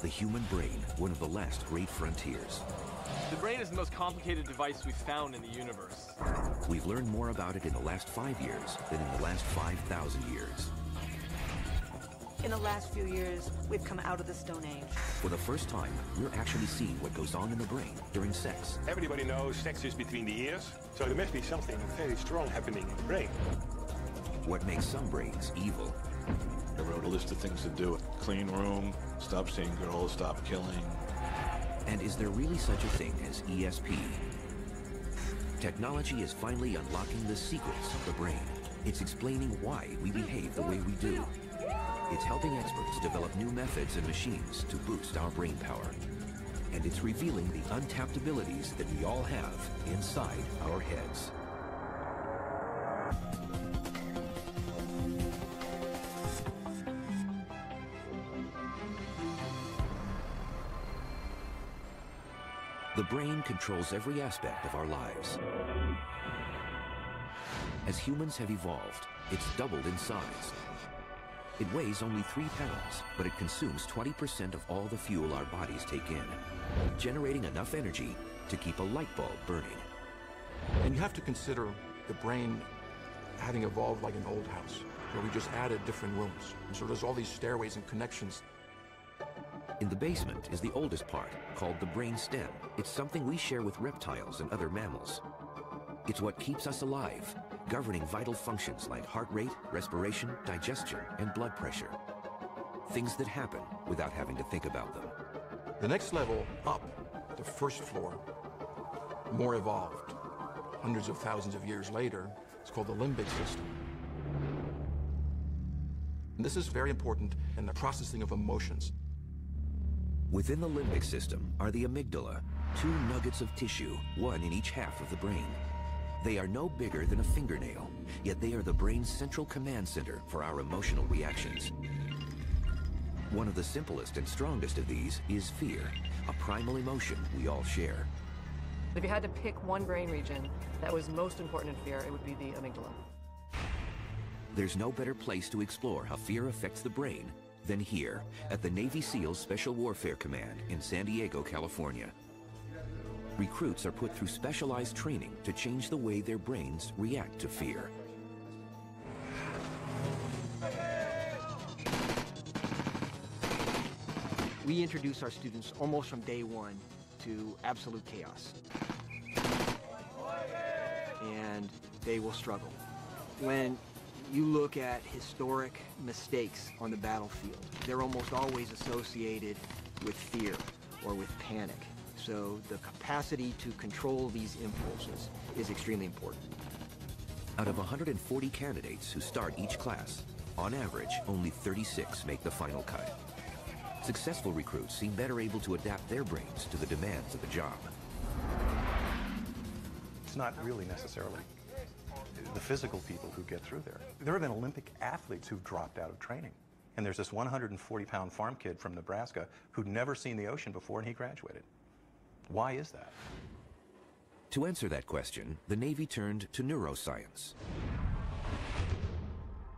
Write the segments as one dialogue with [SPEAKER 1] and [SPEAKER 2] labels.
[SPEAKER 1] The human brain, one of the last great frontiers.
[SPEAKER 2] The brain is the most complicated device we've found in the universe.
[SPEAKER 1] We've learned more about it in the last 5 years than in the last 5,000 years.
[SPEAKER 3] In the last few years, we've come out of the Stone Age.
[SPEAKER 1] For the first time, we're actually seeing what goes on in the brain during sex.
[SPEAKER 4] Everybody knows sex is between the ears, so there must be something very strong happening in the brain.
[SPEAKER 1] What makes some brains evil.
[SPEAKER 5] I wrote a list of things to do. Clean room, stop seeing girls, stop killing.
[SPEAKER 1] And is there really such a thing as ESP? Technology is finally unlocking the secrets of the brain. It's explaining why we behave the way we do. It's helping experts develop new methods and machines to boost our brain power. And it's revealing the untapped abilities that we all have inside our heads. The brain controls every aspect of our lives. As humans have evolved, it's doubled in size. It weighs only 3 pounds, but it consumes 20% of all the fuel our bodies take in, generating enough energy to keep a light bulb burning.
[SPEAKER 6] And you have to consider the brain having evolved like an old house, where we just added different rooms. And so there's all these stairways and connections.
[SPEAKER 1] In the basement is the oldest part, called the brain stem. It's something we share with reptiles and other mammals. It's what keeps us alive, governing vital functions like heart rate, respiration, digestion, and blood pressure. Things that happen without having to think about them.
[SPEAKER 6] The next level up, the first floor, more evolved. Hundreds of thousands of years later, it's called the limbic system. And this is very important in the processing of emotions.
[SPEAKER 1] Within the limbic system are the amygdala, 2 nuggets of tissue, one in each half of the brain. They are no bigger than a fingernail, yet they are the brain's central command center for our emotional reactions. One of the simplest and strongest of these is fear, a primal emotion we all share.
[SPEAKER 7] If you had to pick one brain region that was most important in fear, it would be the amygdala.
[SPEAKER 1] There's no better place to explore how fear affects the brain than here at the Navy SEALs Special Warfare Command in San Diego, California. Recruits are put through specialized training to change the way their brains react to fear.
[SPEAKER 8] We introduce our students almost from day one to absolute chaos. And they will struggle. When you look at historic mistakes on the battlefield, they're almost always associated with fear or with panic. So the capacity to control these impulses is extremely important.
[SPEAKER 1] Out of 140 candidates who start each class, on average, only 36 make the final cut. Successful recruits seem better able to adapt their brains to the demands of the job.
[SPEAKER 9] It's not really necessarily the physical people who get through there. There have been Olympic athletes who've dropped out of training. And there's this 140-pound farm kid from Nebraska who'd never seen the ocean before, and he graduated. Why is that?
[SPEAKER 1] To answer that question, the Navy turned to neuroscience.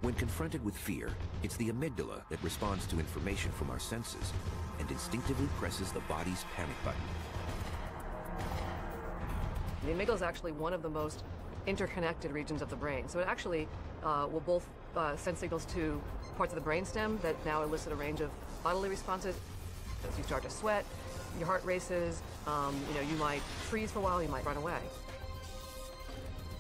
[SPEAKER 1] When confronted with fear, it's the amygdala that responds to information from our senses and instinctively presses the body's panic button.
[SPEAKER 7] The amygdala is actually one of the most interconnected regions of the brain. So it actually will both send signals to parts of the brainstem that now elicit a range of bodily responses. As you start to sweat, your heart races, you might freeze for a while, you might run away.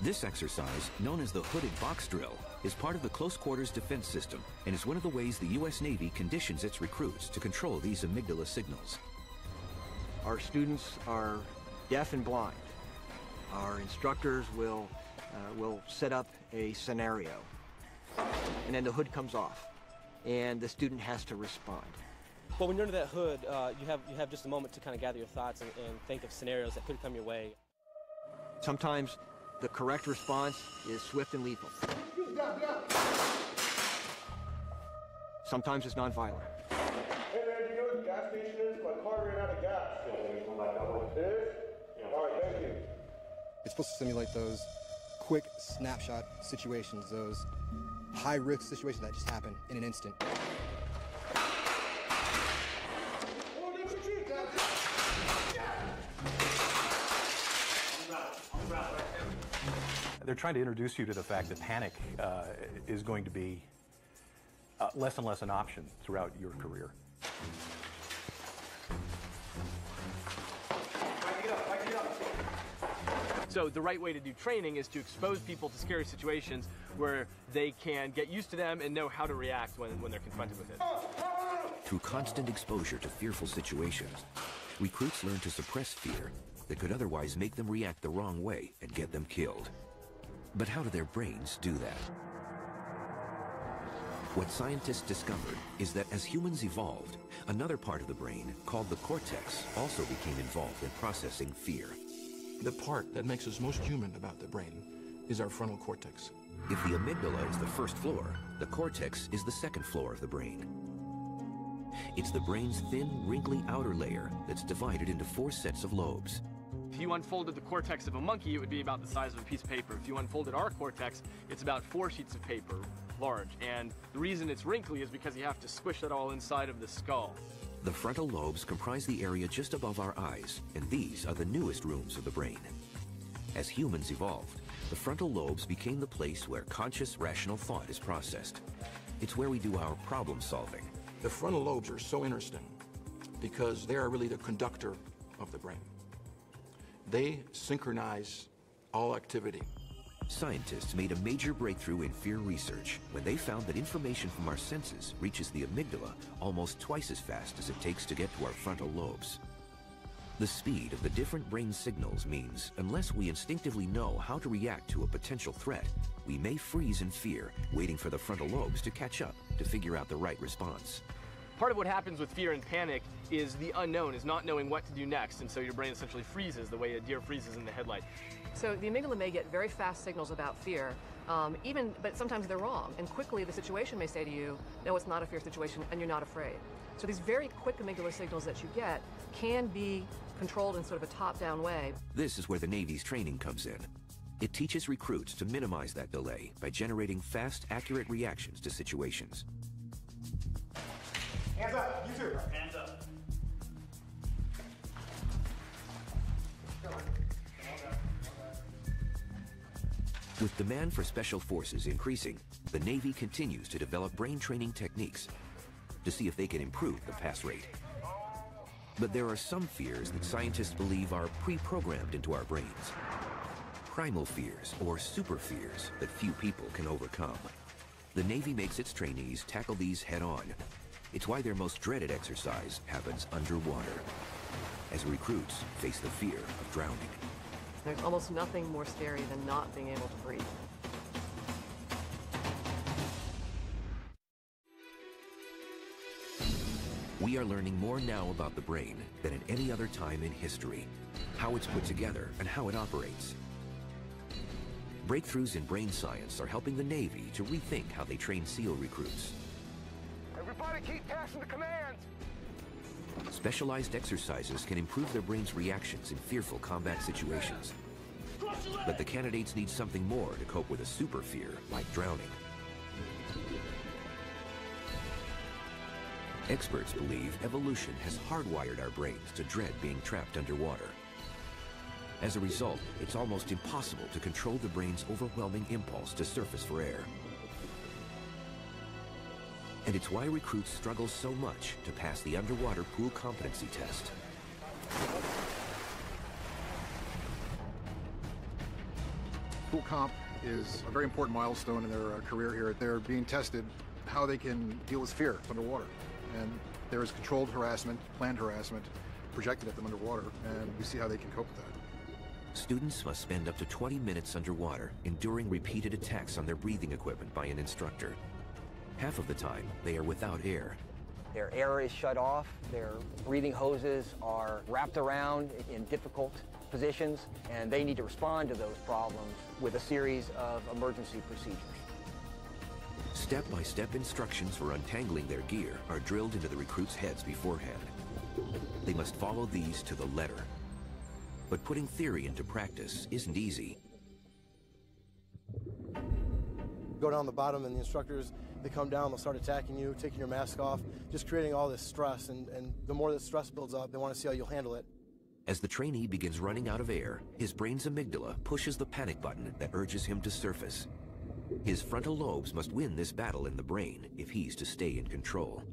[SPEAKER 1] This exercise, known as the hooded box drill, is part of the close quarters defense system and is one of the ways the U.S. Navy conditions its recruits to control these amygdala signals.
[SPEAKER 8] Our students are deaf and blind. Our instructors will set up a scenario, and then the hood comes off, and the student has to respond.
[SPEAKER 10] But when you're under that hood, you have just a moment to kind of gather your thoughts and think of scenarios that could come your way.
[SPEAKER 8] Sometimes the correct response is swift and lethal. Sometimes it's nonviolent.
[SPEAKER 4] Hey man, do you know what the gas station is? My car ran out of gas. It is? All right, thank you.
[SPEAKER 11] It's supposed to simulate those quick snapshot situations, those high-risk situations that just happen in an instant.
[SPEAKER 9] They're trying to introduce you to the fact that panic is going to be less and less an option throughout your career.
[SPEAKER 2] So the right way to do training is to expose people to scary situations where they can get used to them and know how to react when they're confronted with it.
[SPEAKER 1] Through constant exposure to fearful situations, recruits learn to suppress fear that could otherwise make them react the wrong way and get them killed. But how do their brains do that? What scientists discovered is that as humans evolved, another part of the brain, called the cortex, also became involved in processing fear.
[SPEAKER 6] The part that makes us most human about the brain is our frontal cortex.
[SPEAKER 1] If the amygdala is the first floor, the cortex is the second floor of the brain. It's the brain's thin, wrinkly outer layer that's divided into 4 sets of lobes.
[SPEAKER 2] If you unfolded the cortex of a monkey, it would be about the size of a piece of paper. If you unfolded our cortex, it's about 4 sheets of paper large. And the reason it's wrinkly is because you have to squish that all inside of the skull.
[SPEAKER 1] The frontal lobes comprise the area just above our eyes, and these are the newest rooms of the brain. As humans evolved, the frontal lobes became the place where conscious, rational thought is processed. It's where we do our problem solving.
[SPEAKER 6] The frontal lobes are so interesting because they are really the conductor of the brain. They synchronize all activity.
[SPEAKER 1] Scientists made a major breakthrough in fear research when they found that information from our senses reaches the amygdala almost twice as fast as it takes to get to our frontal lobes. The speed of the different brain signals means unless we instinctively know how to react to a potential threat, we may freeze in fear, waiting for the frontal lobes to catch up to figure out the right response.
[SPEAKER 2] Part of what happens with fear and panic is the unknown, is not knowing what to do next, and so your brain essentially freezes the way a deer freezes in the headlight.
[SPEAKER 7] So the amygdala may get very fast signals about fear, but sometimes they're wrong, and quickly the situation may say to you, no, it's not a fear situation, and you're not afraid. So these very quick amygdala signals that you get can be controlled in sort of a top-down way.
[SPEAKER 1] This is where the Navy's training comes in. It teaches recruits to minimize that delay by generating fast, accurate reactions to situations.
[SPEAKER 4] Hands up, you too. Hands up.
[SPEAKER 1] With demand for special forces increasing, the Navy continues to develop brain training techniques to see if they can improve the pass rate. But there are some fears that scientists believe are pre-programmed into our brains. Primal fears, or super fears, that few people can overcome. The Navy makes its trainees tackle these head-on. It's why their most dreaded exercise happens underwater, as recruits face the fear of drowning.
[SPEAKER 7] There's almost nothing more scary than not being able to breathe.
[SPEAKER 1] We are learning more now about the brain than at any other time in history, how it's put together and how it operates. Breakthroughs in brain science are helping the Navy to rethink how they train SEAL recruits.
[SPEAKER 4] Everybody keep passing the commands.
[SPEAKER 1] Specialized exercises can improve their brain's reactions in fearful combat situations. But the candidates need something more to cope with a super fear like drowning. Experts believe evolution has hardwired our brains to dread being trapped underwater. As a result, it's almost impossible to control the brain's overwhelming impulse to surface for air. And it's why recruits struggle so much to pass the underwater pool competency test.
[SPEAKER 11] Pool comp is a very important milestone in their career here. They're being tested how they can deal with fear underwater. And there is controlled harassment, planned harassment projected at them underwater, and we see how they can cope with that.
[SPEAKER 1] Students must spend up to 20 minutes underwater, enduring repeated attacks on their breathing equipment by an instructor. Half of the time, they are without air.
[SPEAKER 8] Their air is shut off, their breathing hoses are wrapped around in difficult positions, and they need to respond to those problems with a series of emergency procedures.
[SPEAKER 1] Step-by-step instructions for untangling their gear are drilled into the recruits' heads beforehand. They must follow these to the letter. But putting theory into practice isn't easy.
[SPEAKER 12] Go down the bottom and the instructors, they come down, they'll start attacking you, taking your mask off, just creating all this stress, and the more that stress builds up, they want to see how you'll handle it.
[SPEAKER 1] As the trainee begins running out of air, his brain's amygdala pushes the panic button that urges him to surface. His frontal lobes must win this battle in the brain if he's to stay in control.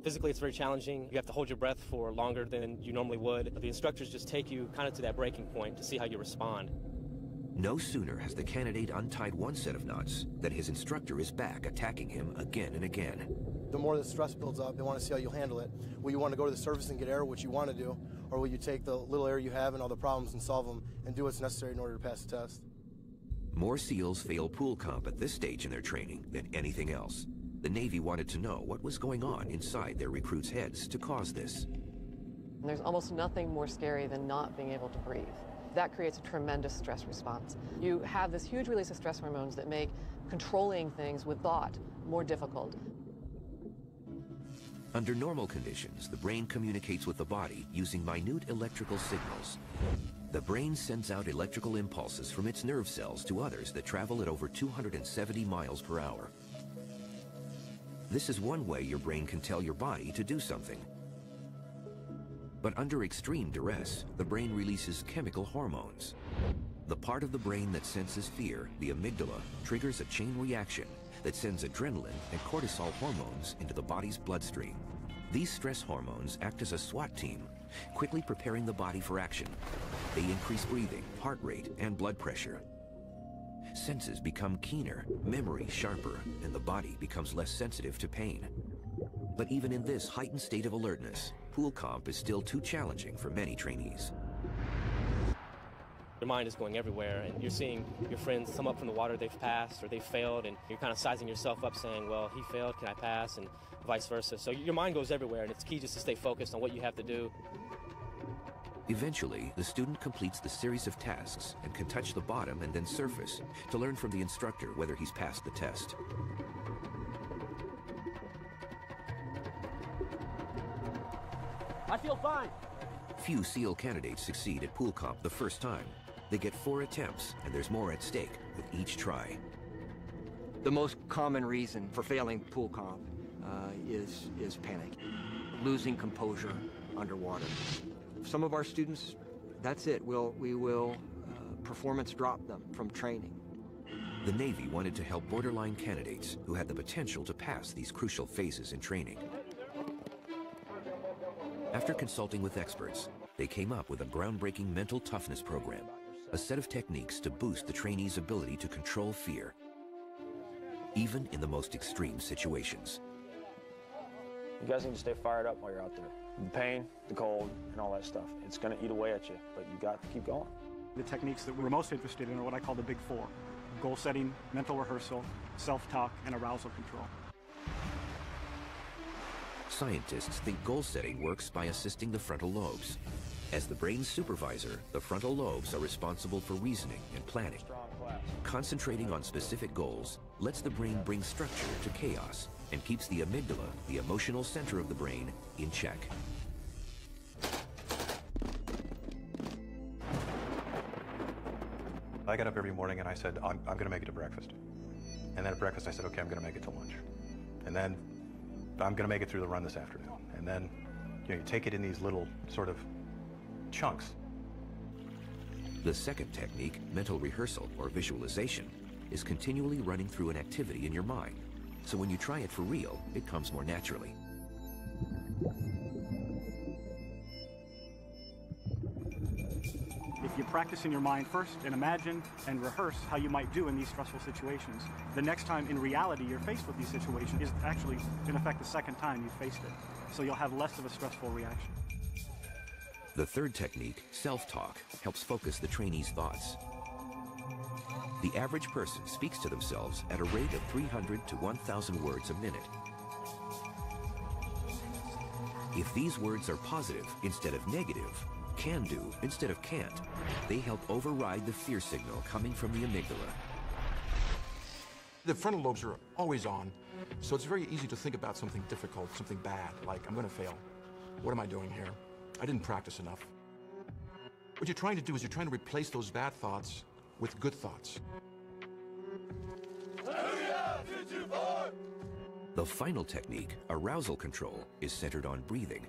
[SPEAKER 10] Physically, it's very challenging. You have to hold your breath for longer than you normally would. The instructors just take you kind of to that breaking point to see how you respond.
[SPEAKER 1] No sooner has the candidate untied one set of knots than his instructor is back attacking him again and again.
[SPEAKER 12] The more the stress builds up, they want to see how you'll handle it. Will you want to go to the surface and get air, which you want to do, or will you take the little air you have and all the problems and solve them and do what's necessary in order to pass the test?
[SPEAKER 1] More SEALs fail pool comp at this stage in their training than anything else. The Navy wanted to know what was going on inside their recruits' heads to cause this.
[SPEAKER 7] There's almost nothing more scary than not being able to breathe. That creates a tremendous stress response. You have this huge release of stress hormones that make controlling things with thought more difficult.
[SPEAKER 1] Under normal conditions, the brain communicates with the body using minute electrical signals. The brain sends out electrical impulses from its nerve cells to others that travel at over 270 miles per hour. This is one way your brain can tell your body to do something. But under extreme duress, the brain releases chemical hormones. The part of the brain that senses fear, the amygdala, triggers a chain reaction that sends adrenaline and cortisol hormones into the body's bloodstream. These stress hormones act as a SWAT team, quickly preparing the body for action. They increase breathing, heart rate, and blood pressure. Senses become keener, memory sharper, and the body becomes less sensitive to pain. But even in this heightened state of alertness, pool comp is still too challenging for many trainees.
[SPEAKER 10] Your mind is going everywhere, and you're seeing your friends come up from the water, they've passed or they've failed, and you're kind of sizing yourself up saying, well, he failed, can I pass, and vice versa. So your mind goes everywhere, and it's key just to stay focused on what you have to do.
[SPEAKER 1] Eventually, the student completes the series of tasks and can touch the bottom and then surface to learn from the instructor whether he's passed the test.
[SPEAKER 10] I feel fine.
[SPEAKER 1] Few SEAL candidates succeed at pool comp the first time. They get 4 attempts, and there's more at stake with each try.
[SPEAKER 8] The most common reason for failing pool comp is panic, losing composure underwater. Some of our students, that's it. We will performance drop them from training.
[SPEAKER 1] The Navy wanted to help borderline candidates who had the potential to pass these crucial phases in training. After consulting with experts, they came up with a groundbreaking mental toughness program, a set of techniques to boost the trainees' ability to control fear, even in the most extreme situations.
[SPEAKER 13] You guys need to stay fired up while you're out there. The pain, the cold, and all that stuff. It's going to eat away at you, but you got to keep going.
[SPEAKER 14] The techniques that we're most interested in are what I call the big 4. Goal setting, mental rehearsal, self-talk, and arousal control.
[SPEAKER 1] Scientists think goal setting works by assisting the frontal lobes. As the brain's supervisor, the frontal lobes are responsible for reasoning and planning. Concentrating on specific goals lets the brain bring structure to chaos and keeps the amygdala, the emotional center of the brain, in check.
[SPEAKER 9] I got up every morning and I said, I'm going to make it to breakfast. And then at breakfast I said, okay, I'm going to make it to lunch. And then I'm going to make it through the run this afternoon. And then, you take it in these little sort of chunks.
[SPEAKER 1] The second technique, mental rehearsal or visualization, is continually running through an activity in your mind. So when you try it for real, it comes more naturally.
[SPEAKER 14] If you practice in your mind first and imagine and rehearse how you might do in these stressful situations, the next time in reality you're faced with these situations is actually, in effect, the second time you faced it. So you'll have less of a stressful reaction.
[SPEAKER 1] The third technique, self-talk, helps focus the trainee's thoughts. The average person speaks to themselves at a rate of 300 to 1,000 words a minute. If these words are positive instead of negative, can do instead of can't, they help override the fear signal coming from the amygdala.
[SPEAKER 6] The frontal lobes are always on, so it's very easy to think about something difficult, something bad, like I'm going to fail. What am I doing here? I didn't practice enough. What you're trying to do is you're trying to replace those bad thoughts with good thoughts.
[SPEAKER 1] The final technique, arousal control, is centered on breathing.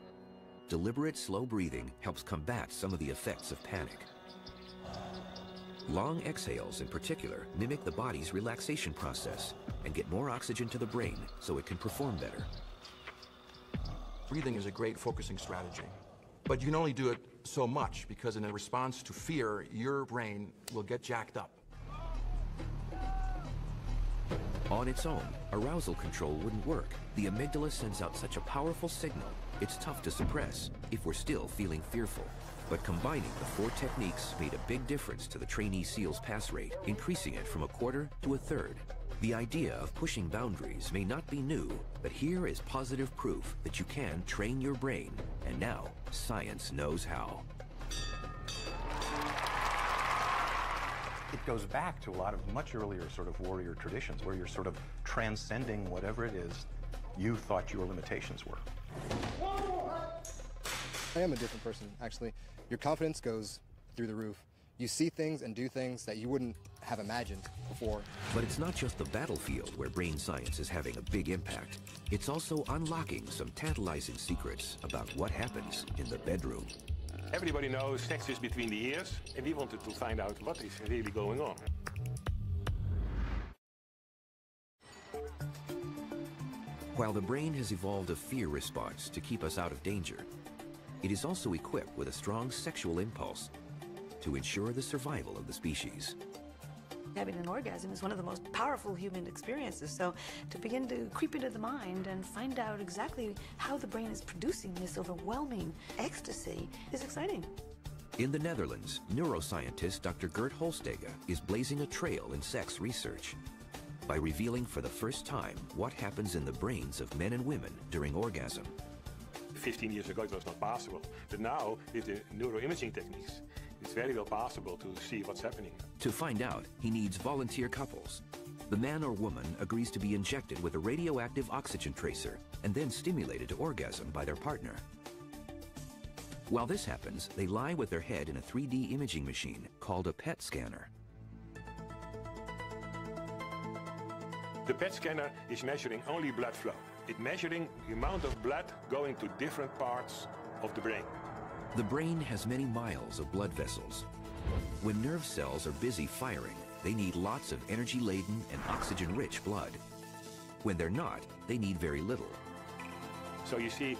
[SPEAKER 1] deliberate, slow breathing helps combat some of the effects of panic. Long exhales, in particular, mimic the body's relaxation process and get more oxygen to the brain so it can perform better.
[SPEAKER 6] Breathing is a great focusing strategy, but you can only do it so much because in a response to fear, your brain will get jacked up.
[SPEAKER 1] On its own, arousal control wouldn't work. The amygdala sends out such a powerful signal, it's tough to suppress if we're still feeling fearful. But combining the 4 techniques made a big difference to the trainee SEAL's pass rate, increasing it from 1/4 to 1/3. The idea of pushing boundaries may not be new, but here is positive proof that you can train your brain, and now science knows how.
[SPEAKER 9] It goes back to a lot of much earlier sort of warrior traditions where you're sort of transcending whatever it is you thought your limitations were.
[SPEAKER 15] I am a different person, actually. Your confidence goes through the roof. You see things and do things that you wouldn't have imagined before.
[SPEAKER 1] But it's not just the battlefield where brain science is having a big impact. It's also unlocking some tantalizing secrets about what happens in the bedroom.
[SPEAKER 16] Everybody knows sex is between the ears, and we wanted to find out what is really going on.
[SPEAKER 1] While the brain has evolved a fear response to keep us out of danger, it is also equipped with a strong sexual impulse to ensure the survival of the species.
[SPEAKER 3] Having an orgasm is one of the most powerful human experiences, so to begin to creep into the mind and find out exactly how the brain is producing this overwhelming ecstasy is exciting.
[SPEAKER 1] In the Netherlands, neuroscientist Dr. Gert Holstege is blazing a trail in sex research by revealing for the first time what happens in the brains of men and women during orgasm.
[SPEAKER 16] 15 years ago it was not possible, but now with the neuroimaging techniques it's very well possible to see what's happening.
[SPEAKER 1] To find out, he needs volunteer couples. The man or woman agrees to be injected with a radioactive oxygen tracer and then stimulated to orgasm by their partner. While this happens, they lie with their head in a 3D imaging machine called a PET scanner.
[SPEAKER 16] The PET scanner is measuring only blood flow. It's measuring the amount of blood going to different parts of the brain.
[SPEAKER 1] The brain has many miles of blood vessels. When nerve cells are busy firing, they need lots of energy-laden and oxygen-rich blood. When they're not, they need very little.
[SPEAKER 16] So you see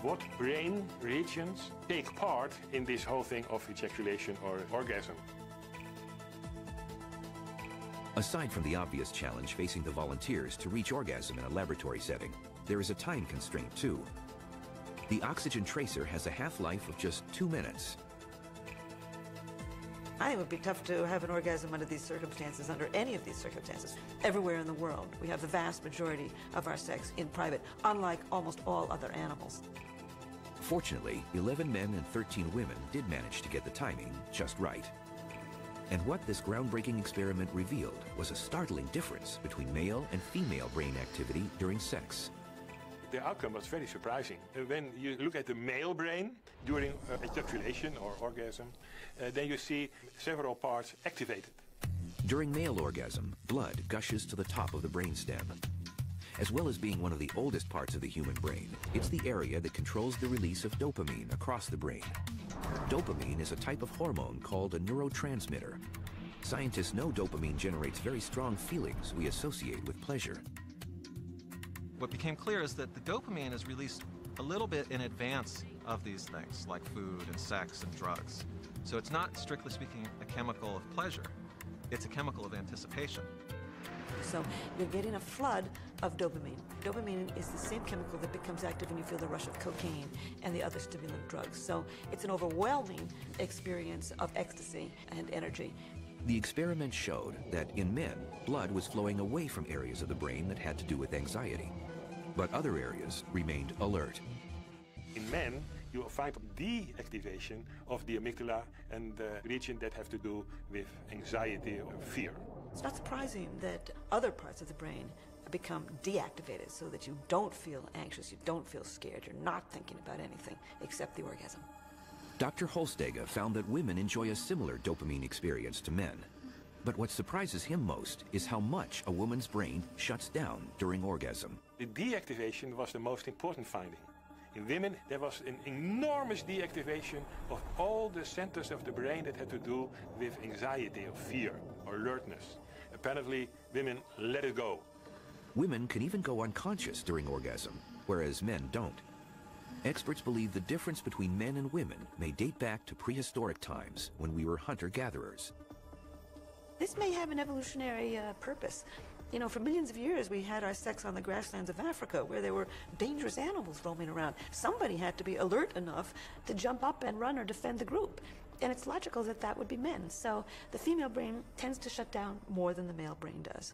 [SPEAKER 16] what brain regions take part in this whole thing of ejaculation or orgasm.
[SPEAKER 1] Aside from the obvious challenge facing the volunteers to reach orgasm in a laboratory setting, there is a time constraint too. The oxygen tracer has a half-life of just 2 minutes.
[SPEAKER 3] I think it would be tough to have an orgasm under these circumstances, under any of these circumstances. Everywhere in the world, we have the vast majority of our sex in private, unlike almost all other animals.
[SPEAKER 1] Fortunately, 11 men and 13 women did manage to get the timing just right. And what this groundbreaking experiment revealed was a startling difference between male and female brain activity during sex.
[SPEAKER 16] The outcome was very surprising. When you look at the male brain during ejaculation or orgasm, then you see several parts activated.
[SPEAKER 1] During male orgasm, blood gushes to the top of the brainstem. As well as being one of the oldest parts of the human brain, it's the area that controls the release of dopamine across the brain. Dopamine is a type of hormone called a neurotransmitter. Scientists know dopamine generates very strong feelings we associate with pleasure.
[SPEAKER 17] What became clear is that the dopamine is released a little bit in advance of these things, like food and sex and drugs. So it's not, strictly speaking, a chemical of pleasure. It's a chemical of anticipation.
[SPEAKER 3] So you're getting a flood of dopamine. Dopamine is the same chemical that becomes active when you feel the rush of cocaine and the other stimulant drugs. So it's an overwhelming experience of ecstasy and energy.
[SPEAKER 1] The experiment showed that in men, blood was flowing away from areas of the brain that had to do with anxiety, but other areas remained alert.
[SPEAKER 16] In men, you will find deactivation of the amygdala and the region that have to do with anxiety or fear.
[SPEAKER 3] It's not surprising that other parts of the brain become deactivated so that you don't feel anxious, you don't feel scared, you're not thinking about anything except the orgasm.
[SPEAKER 1] Dr. Holstege found that women enjoy a similar dopamine experience to men. But what surprises him most is how much a woman's brain shuts down during orgasm.
[SPEAKER 16] The deactivation was the most important finding. In women, there was an enormous deactivation of all the centers of the brain that had to do with anxiety or fear or alertness. Apparently, women let it go.
[SPEAKER 1] Women can even go unconscious during orgasm, whereas men don't. Experts believe the difference between men and women may date back to prehistoric times when we were hunter-gatherers.
[SPEAKER 3] This may have an evolutionary purpose. You know, for millions of years, we had our sex on the grasslands of Africa, where there were dangerous animals roaming around. Somebody had to be alert enough to jump up and run or defend the group. And it's logical that that would be men. So the female brain tends to shut down more than the male brain does.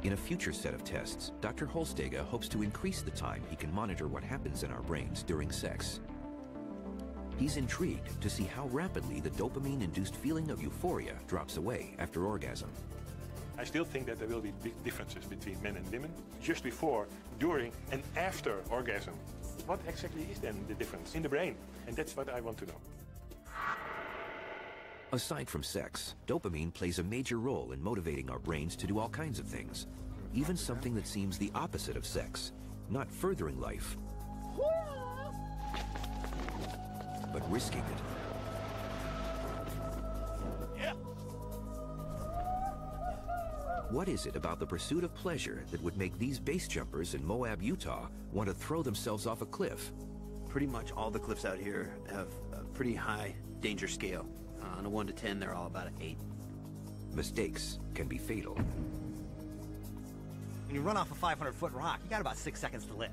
[SPEAKER 1] In a future set of tests, Dr. Holstege hopes to increase the time he can monitor what happens in our brains during sex. He's intrigued to see how rapidly the dopamine-induced feeling of euphoria drops away after orgasm.
[SPEAKER 16] I still think that there will be big differences between men and women, just before, during, and after orgasm. What exactly is then the difference in the brain? And that's what I want to know.
[SPEAKER 1] Aside from sex, dopamine plays a major role in motivating our brains to do all kinds of things, even something that seems the opposite of sex, not furthering life, but risking it. What is it about the pursuit of pleasure that would make these base jumpers in Moab, Utah want to throw themselves off a cliff?
[SPEAKER 18] Pretty much all the cliffs out here have a pretty high danger scale. On a 1 to 10, they're all about an 8.
[SPEAKER 1] Mistakes can be fatal.
[SPEAKER 19] When you run off a 500-foot rock, you got about 6 seconds to live.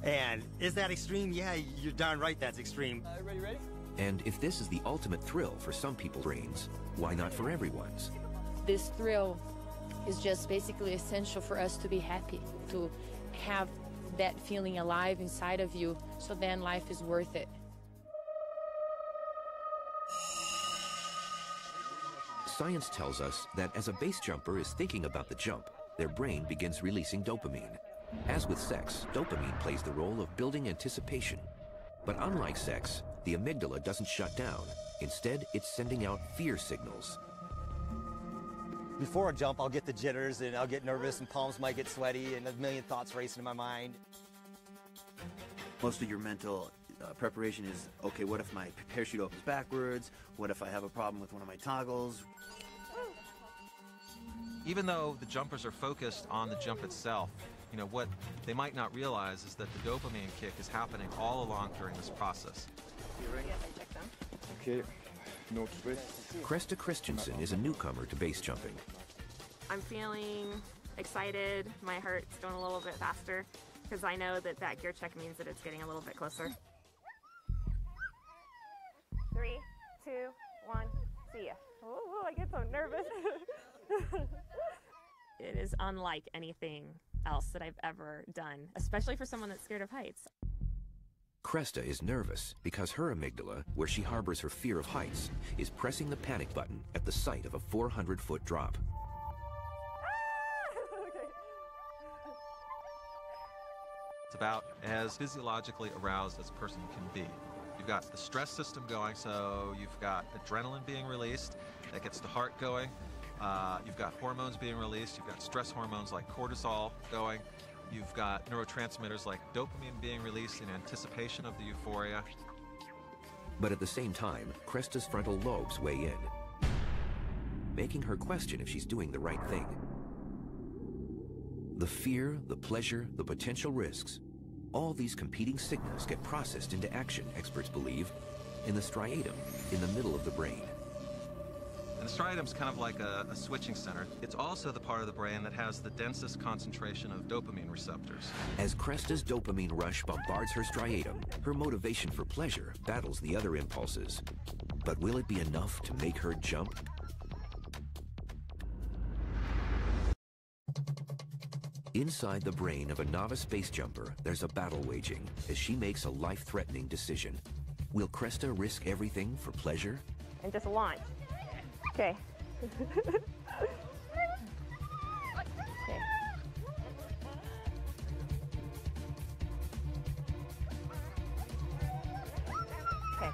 [SPEAKER 19] And is that extreme? Yeah, you're darn right that's extreme.
[SPEAKER 2] Ready?
[SPEAKER 1] And if this is the ultimate thrill for some people's brains, why not for everyone's?
[SPEAKER 20] This thrill is just basically essential for us to be happy, to have that feeling alive inside of you, so then life is worth it.
[SPEAKER 1] Science tells us that as a base jumper is thinking about the jump, their brain begins releasing dopamine. As with sex, dopamine plays the role of building anticipation. But unlike sex, the amygdala doesn't shut down. Instead, it's sending out fear signals.
[SPEAKER 19] Before a jump, I'll get the jitters and I'll get nervous and palms might get sweaty and a million thoughts racing in my mind.
[SPEAKER 18] Most of your mental preparation is, okay, what if my parachute opens backwards? What if I have a problem with one of my toggles?
[SPEAKER 17] Even though the jumpers are focused on the jump itself, you know, what they might not realize is that the dopamine kick is happening all along during this process.
[SPEAKER 7] You ready? Yes, I checked them.
[SPEAKER 11] Okay, no twist.
[SPEAKER 1] Krista Christensen is a newcomer to base jumping.
[SPEAKER 21] I'm feeling excited. My heart's going a little bit faster because I know that that gear check means that it's getting a little bit closer. 3, 2, 1, see ya. Ooh, I get so nervous. It is unlike anything else that I've ever done, especially for someone that's scared of heights.
[SPEAKER 1] Krista is nervous because her amygdala, where she harbors her fear of heights, is pressing the panic button at the sight of a 400-foot drop.
[SPEAKER 17] It's about as physiologically aroused as a person can be. You've got the stress system going, so you've got adrenaline being released, that gets the heart going. You've got hormones being released, you've got stress hormones like cortisol going, you've got neurotransmitters like dopamine being released in anticipation of the euphoria.
[SPEAKER 1] But at the same time, Krista's frontal lobes weigh in, making her question if she's doing the right thing. The fear, the pleasure, the potential risks, all these competing signals get processed into action, experts believe, in the striatum, in the middle of the brain.
[SPEAKER 17] And the striatum's kind of like a switching center. It's also the part of the brain that has the densest concentration of dopamine receptors.
[SPEAKER 1] As Krista's dopamine rush bombards her striatum, her motivation for pleasure battles the other impulses. But will it be enough to make her jump? Inside the brain of a novice base jumper, there's a battle waging as she makes a life-threatening decision. Will Krista risk everything for pleasure?
[SPEAKER 21] And just launch. Okay. Okay. Okay.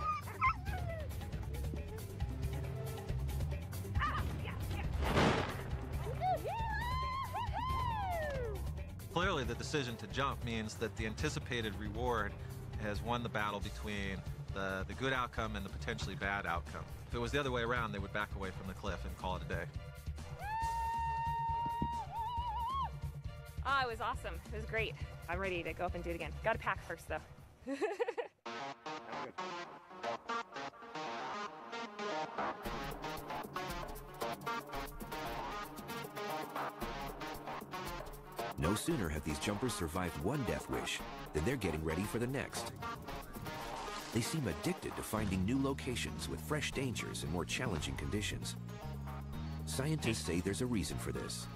[SPEAKER 17] Clearly, necessarily the decision to jump means that the anticipated reward has won the battle between the good outcome and the potentially bad outcome. If it was the other way around, they would back away from the cliff and call it a day.
[SPEAKER 21] Oh, it was awesome. It was great. I'm ready to go up and do it again. Got to pack first, though.
[SPEAKER 1] No sooner have these jumpers survived one death wish than they're getting ready for the next. They seem addicted to finding new locations with fresh dangers and more challenging conditions. Scientists say there's a reason for this.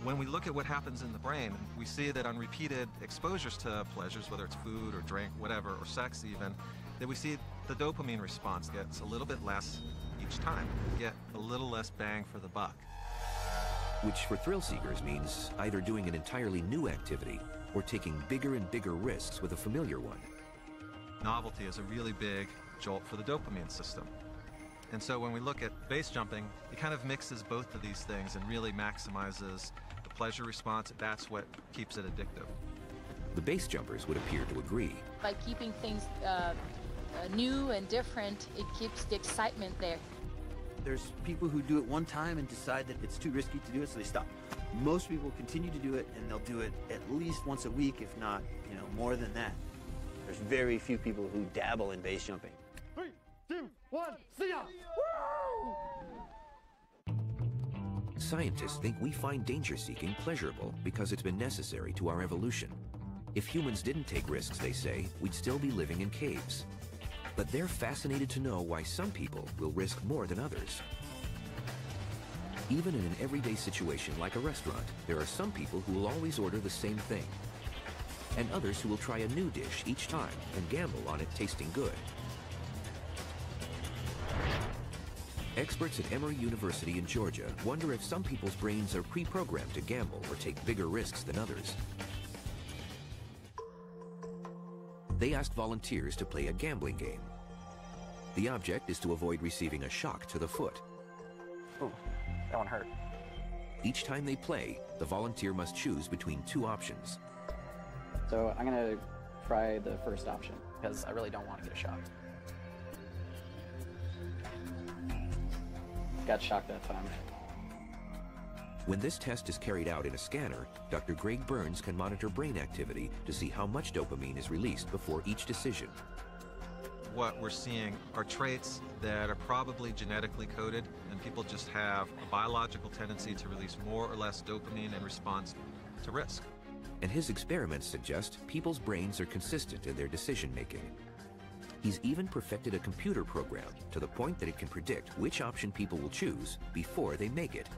[SPEAKER 17] When we look at what happens in the brain, we see that on repeated exposures to pleasures, whether it's food or drink, whatever, or sex even, that we see the dopamine response gets a little bit less each time. We get a little less bang for the buck.
[SPEAKER 1] Which for thrill seekers means either doing an entirely new activity or taking bigger and bigger risks with a familiar one.
[SPEAKER 17] Novelty is a really big jolt for the dopamine system. And so when we look at base jumping, it kind of mixes both of these things and really maximizes the pleasure response. That's what keeps it addictive.
[SPEAKER 1] The base jumpers would appear to agree.
[SPEAKER 20] By keeping things new and different, it keeps the excitement there.
[SPEAKER 18] There's people who do it one time and decide that it's too risky to do it, so they stop. Most people continue to do it, and they'll do it at least once a week, if not, more than that. There's very few people who dabble in base jumping.
[SPEAKER 4] 3, 2, 1, see ya! Woo!
[SPEAKER 1] Scientists think we find danger-seeking pleasurable because it's been necessary to our evolution. If humans didn't take risks, they say, we'd still be living in caves. But they're fascinated to know why some people will risk more than others. Even in an everyday situation like a restaurant, there are some people who will always order the same thing, and others who will try a new dish each time and gamble on it tasting good. Experts at Emory University in Georgia wonder if some people's brains are pre-programmed to gamble or take bigger risks than others. They asked volunteers to play a gambling game. The object is to avoid receiving a shock to the foot.
[SPEAKER 5] Ooh, that one hurt.
[SPEAKER 1] Each time they play, the volunteer must choose between two options.
[SPEAKER 5] So I'm gonna try the first option because I really don't want to get a shock. Got shocked that time.
[SPEAKER 1] When this test is carried out in a scanner, Dr. Greg Burns can monitor brain activity to see how much dopamine is released before each decision.
[SPEAKER 17] What we're seeing are traits that are probably genetically coded, and people just have a biological tendency to release more or less dopamine in response to risk.
[SPEAKER 1] And his experiments suggest people's brains are consistent in their decision-making. He's even perfected a computer program to the point that it can predict which option people will choose before they make it.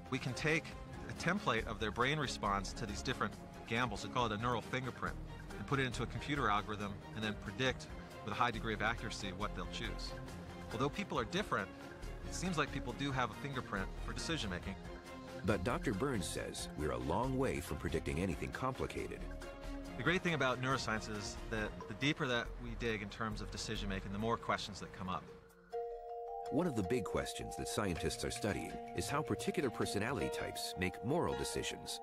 [SPEAKER 17] We can take a template of their brain response to these different gambles, we call it a neural fingerprint, and put it into a computer algorithm and then predict with a high degree of accuracy what they'll choose. Although people are different, it seems like people do have a fingerprint for decision making.
[SPEAKER 1] But Dr. Burns says we're a long way from predicting anything complicated.
[SPEAKER 17] The great thing about neuroscience is that the deeper that we dig in terms of decision making, the more questions that come up.
[SPEAKER 1] One of the big questions that scientists are studying is how particular personality types make moral decisions.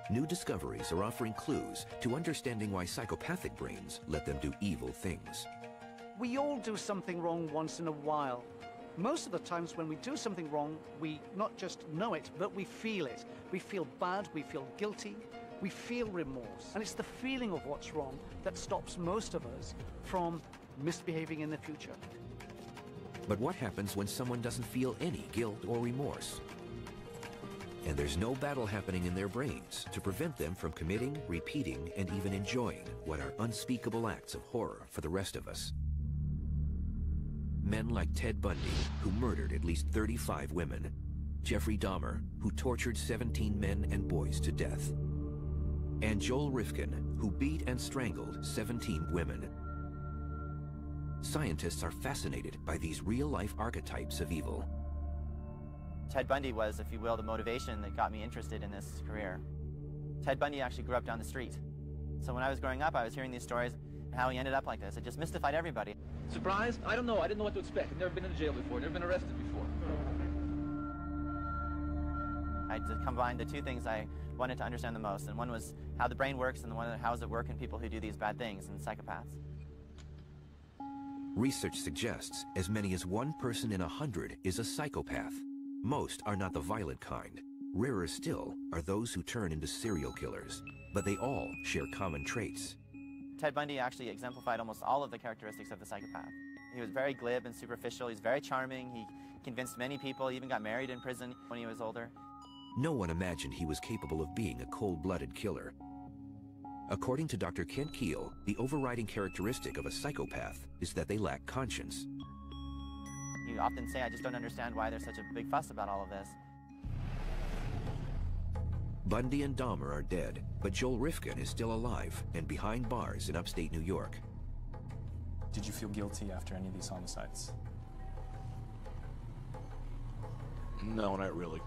[SPEAKER 1] New discoveries are offering clues to understanding why psychopathic brains let them do evil things.
[SPEAKER 22] We all do something wrong once in a while. Most of the times when we do something wrong, we not just know it, but we feel it. We feel bad, we feel guilty, we feel remorse. And it's the feeling of what's wrong that stops most of us from misbehaving in the future.
[SPEAKER 1] But what happens when someone doesn't feel any guilt or remorse? And there's no battle happening in their brains to prevent them from committing, repeating, and even enjoying what are unspeakable acts of horror for the rest of us. Men like Ted Bundy, who murdered at least 35 women. Jeffrey Dahmer, who tortured 17 men and boys to death. And Joel Rifkin, who beat and strangled 17 women. Scientists are fascinated by these real-life archetypes of evil.
[SPEAKER 23] Ted Bundy was, if you will, the motivation that got me interested in this career. Ted Bundy actually grew up down the street. So when I was growing up, I was hearing these stories and how he ended up like this. It just mystified everybody.
[SPEAKER 24] Surprised? I don't know. I didn't know what to expect. I've never been in jail before, never been arrested before.
[SPEAKER 23] I just combined the two things I wanted to understand the most, and one was how the brain works, and the one how does it work in people who do these bad things, and psychopaths.
[SPEAKER 1] Research suggests as many as 1 person in 100 is a psychopath. Most are not the violent kind. Rarer still are those who turn into serial killers, but they all share common traits.
[SPEAKER 23] Ted Bundy actually exemplified almost all of the characteristics of the psychopath. He was very glib and superficial. He's very charming. He convinced many people. He even got married in prison when he was older.
[SPEAKER 1] No one imagined he was capable of being a cold-blooded killer. According to Dr. Kent Keel, the overriding characteristic of a psychopath is that they lack conscience.
[SPEAKER 23] You often say, I just don't understand why there's such a big fuss about all of this.
[SPEAKER 1] Bundy and Dahmer are dead, but Joel Rifkin is still alive and behind bars in upstate New York.
[SPEAKER 8] Did you feel guilty after any of these homicides?
[SPEAKER 10] No, not really.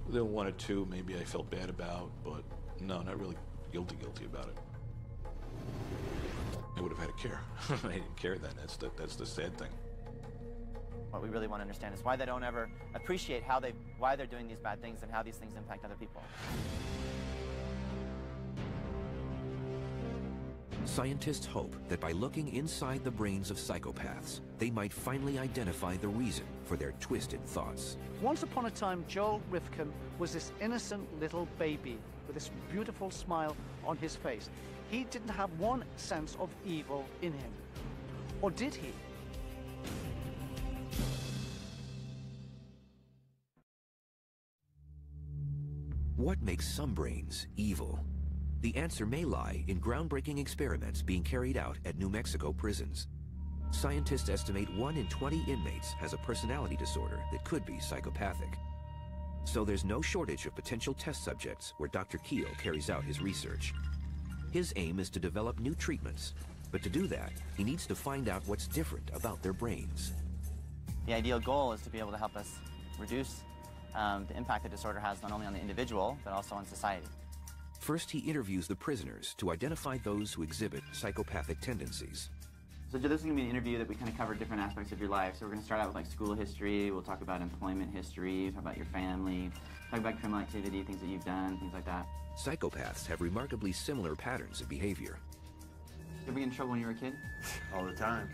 [SPEAKER 10] There were 1 or 2 maybe I felt bad about, but no, not really guilty about it. I would have had to care. I didn't care then. That's the sad thing.
[SPEAKER 23] What we really want to understand is why they don't ever appreciate why they're doing these bad things and how these things impact other people.
[SPEAKER 1] Scientists hope that by looking inside the brains of psychopaths, they might finally identify the reason for their twisted thoughts.
[SPEAKER 22] Once upon a time, Joel Rifkin was this innocent little baby with this beautiful smile on his face. He didn't have one sense of evil in him. Or did he?
[SPEAKER 1] What makes some brains evil? The answer may lie in groundbreaking experiments being carried out at New Mexico prisons. Scientists estimate 1 in 20 inmates has a personality disorder that could be psychopathic. So there's no shortage of potential test subjects where Dr. Keel carries out his research. His aim is to develop new treatments, but to do that, he needs to find out what's different about their brains.
[SPEAKER 23] The ideal goal is to be able to help us reduce the impact the disorder has not only on the individual, but also on society.
[SPEAKER 1] First, he interviews the prisoners to identify those who exhibit psychopathic tendencies.
[SPEAKER 23] So this is going to be an interview that we kind of cover different aspects of your life. So we're going to start out with like school history, we'll talk about employment history, talk about your family, talk about criminal activity, things that you've done, things like that.
[SPEAKER 1] Psychopaths have remarkably similar patterns of behavior.
[SPEAKER 23] Did we get in trouble when you were a kid?
[SPEAKER 19] All the time.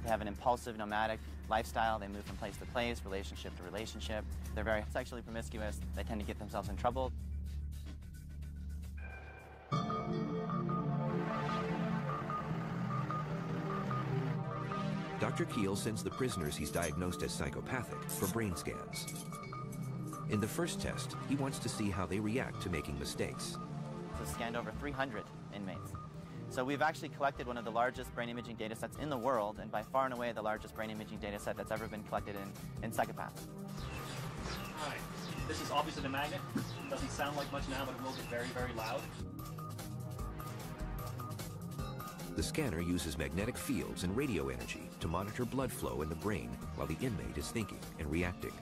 [SPEAKER 23] They have an impulsive, nomadic lifestyle. They move from place to place, relationship to relationship. They're very sexually promiscuous. They tend to get themselves in trouble.
[SPEAKER 1] Dr. Keel sends the prisoners he's diagnosed as psychopathic for brain scans. In the first test, he wants to see how they react to making mistakes.
[SPEAKER 23] So scanned over 300 inmates. So we've actually collected one of the largest brain imaging data sets in the world, and by far and away the largest brain imaging data set that's ever been collected in psychopaths.
[SPEAKER 14] All right, this is obviously the magnet. Doesn't sound like much now, but it will get very, very loud.
[SPEAKER 1] The scanner uses magnetic fields and radio energy to monitor blood flow in the brain while the inmate is thinking and reacting.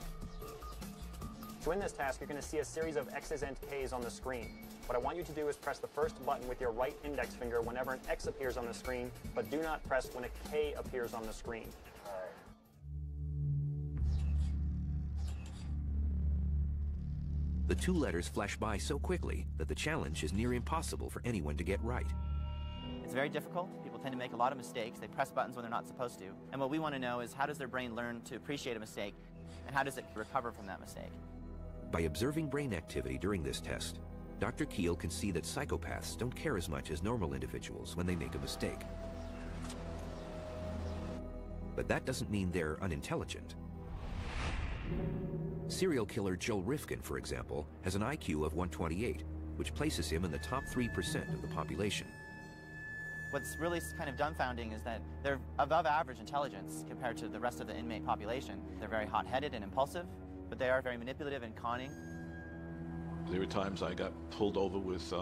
[SPEAKER 12] So in this task, you're going to see a series of X's and K's on the screen. What I want you to do is press the first button with your right index finger whenever an X appears on the screen, but do not press when a K appears on the screen.
[SPEAKER 1] The 2 letters flash by so quickly that the challenge is near impossible for anyone to get right.
[SPEAKER 23] It's very difficult. People tend to make a lot of mistakes. They press buttons when they're not supposed to. And what we want to know is how does their brain learn to appreciate a mistake, and how does it recover from that mistake?
[SPEAKER 1] By observing brain activity during this test, Dr. Keel can see that psychopaths don't care as much as normal individuals when they make a mistake. But that doesn't mean they're unintelligent. Serial killer Joel Rifkin, for example, has an IQ of 128, which places him in the top 3% of the population.
[SPEAKER 23] What's really kind of dumbfounding is that they're above average intelligence compared to the rest of the inmate population. They're very hot-headed and impulsive, but they are very manipulative and conning.
[SPEAKER 10] There were times I got pulled over with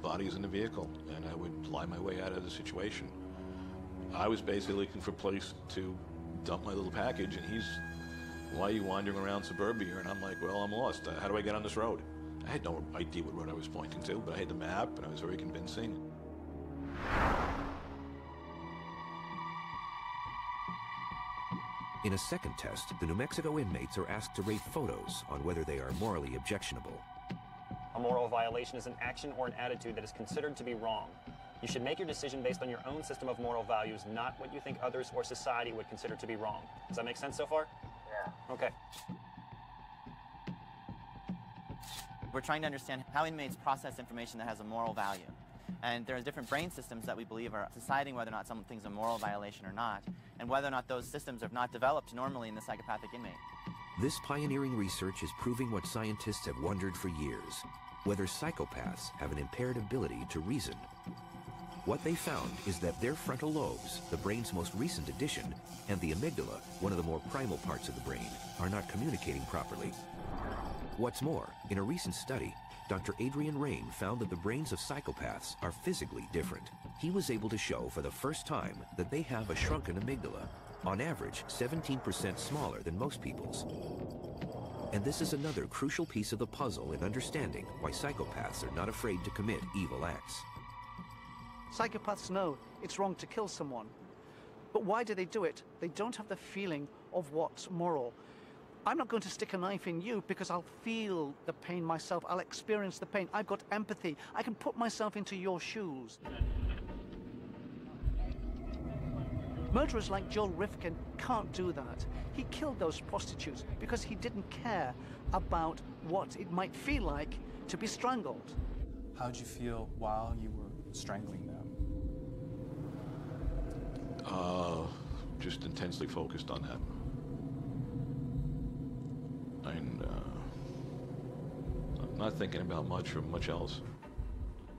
[SPEAKER 10] bodies in the vehicle, and I would lie my way out of the situation. I was basically looking for a place to dump my little package, and he's, why are you wandering around suburbia? And I'm like, well, I'm lost. How do I get on this road? I had no idea what road I was pointing to, but I had the map, and I was very convincing.
[SPEAKER 1] In a second test, the New Mexico inmates are asked to rate photos on whether they are morally objectionable.
[SPEAKER 12] A moral violation is an action or an attitude that is considered to be wrong. You should make your decision based on your own system of moral values, not what you think others or society would consider to be wrong. Does that make sense so far? Yeah. Okay.
[SPEAKER 23] We're trying to understand how inmates process information that has a moral value. And there are different brain systems that we believe are deciding whether or not something's a moral violation or not, and whether or not those systems are not developed normally in the psychopathic inmate.
[SPEAKER 1] This pioneering research is proving what scientists have wondered for years, whether psychopaths have an impaired ability to reason. What they found is that their frontal lobes, the brain's most recent addition, and the amygdala, one of the more primal parts of the brain, are not communicating properly. What's more, in a recent study, Dr. Adrian Rain found that the brains of psychopaths are physically different. He was able to show for the first time that they have a shrunken amygdala, on average 17% smaller than most people's. And this is another crucial piece of the puzzle in understanding why psychopaths are not afraid to commit evil acts.
[SPEAKER 22] Psychopaths know it's wrong to kill someone. But why do they do it? They don't have the feeling of what's moral. I'm not going to stick a knife in you because I'll feel the pain myself. I'll experience the pain. I've got empathy. I can put myself into your shoes. Murderers like Joel Rifkin can't do that. He killed those prostitutes because he didn't care about what it might feel like to be strangled.
[SPEAKER 8] How did you feel while you were strangling them?
[SPEAKER 10] Just intensely focused on that. And not thinking about much else.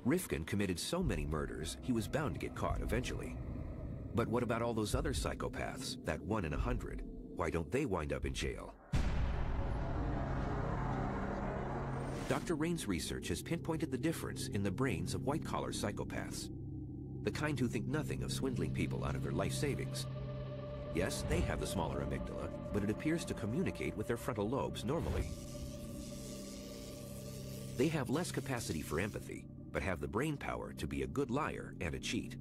[SPEAKER 1] Rifkin committed so many murders, he was bound to get caught eventually. But what about all those other psychopaths, that 1 in 100? Why don't they wind up in jail? Dr. Rain's research has pinpointed the difference in the brains of white-collar psychopaths, the kind who think nothing of swindling people out of their life savings. Yes, they have the smaller amygdala, but it appears to communicate with their frontal lobes normally. They have less capacity for empathy, but have the brain power to be a good liar and a cheat.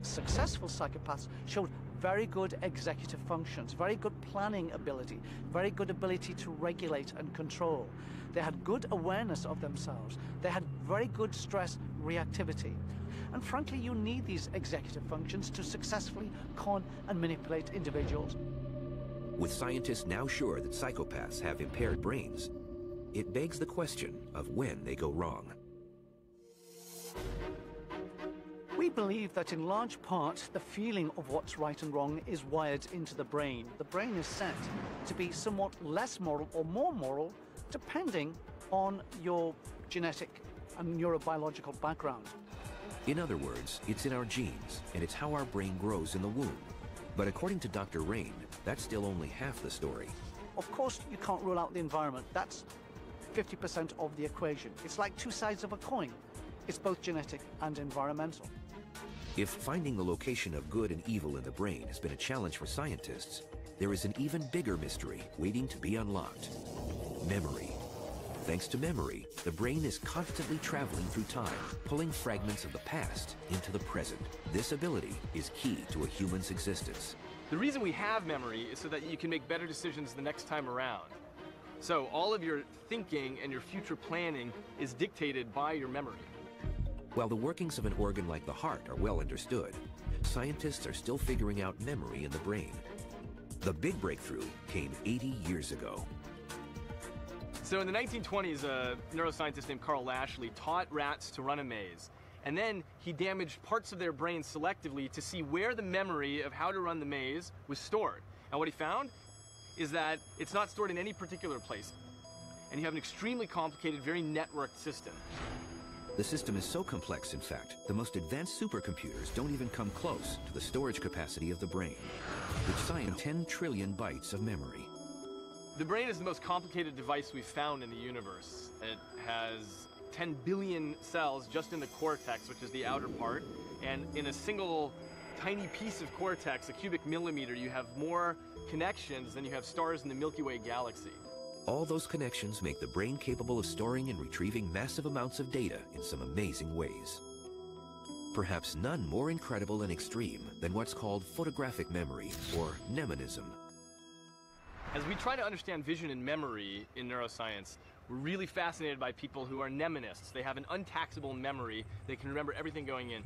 [SPEAKER 22] Successful psychopaths showed very good executive functions, very good planning ability, very good ability to regulate and control. They had good awareness of themselves. They had very good stress reactivity. And frankly, you need these executive functions to successfully con and manipulate individuals.
[SPEAKER 1] With scientists now sure that psychopaths have impaired brains, it begs the question of when they go wrong.
[SPEAKER 22] We believe that in large part, the feeling of what's right and wrong is wired into the brain. The brain is set to be somewhat less moral or more moral, depending on your genetic and neurobiological background.
[SPEAKER 1] In other words, it's in our genes, and it's how our brain grows in the womb. But according to Dr. Rain, that's still only half the story.
[SPEAKER 22] Of course, you can't rule out the environment. That's 50% of the equation. It's like two sides of a coin. It's both genetic and environmental.
[SPEAKER 1] If finding the location of good and evil in the brain has been a challenge for scientists, there is an even bigger mystery waiting to be unlocked: memory. Thanks to memory, the brain is constantly traveling through time, pulling fragments of the past into the present. This ability is key to a human's existence.
[SPEAKER 2] The reason we have memory is so that you can make better decisions the next time around. So all of your thinking and your future planning is dictated by your memory.
[SPEAKER 1] While the workings of an organ like the heart are well understood, scientists are still figuring out memory in the brain. The big breakthrough came 80 years ago.
[SPEAKER 2] So in the 1920s, a neuroscientist named Carl Lashley taught rats to run a maze. And then he damaged parts of their brains selectively to see where the memory of how to run the maze was stored. And what he found is that it's not stored in any particular place. And you have an extremely complicated, very networked system.
[SPEAKER 1] The system is so complex, in fact, the most advanced supercomputers don't even come close to the storage capacity of the brain, which science 10 trillion bytes of memory.
[SPEAKER 2] The brain is the most complicated device we've found in the universe. It has 10 billion cells just in the cortex, which is the outer part, and in a single tiny piece of cortex, a cubic millimeter, you have more connections than you have stars in the Milky Way galaxy.
[SPEAKER 1] All those connections make the brain capable of storing and retrieving massive amounts of data in some amazing ways. Perhaps none more incredible and extreme than what's called photographic memory, or mnemonism.
[SPEAKER 2] As we try to understand vision and memory in neuroscience, we're really fascinated by people who are mnemonists. They have an untaxable memory. They can remember everything going in.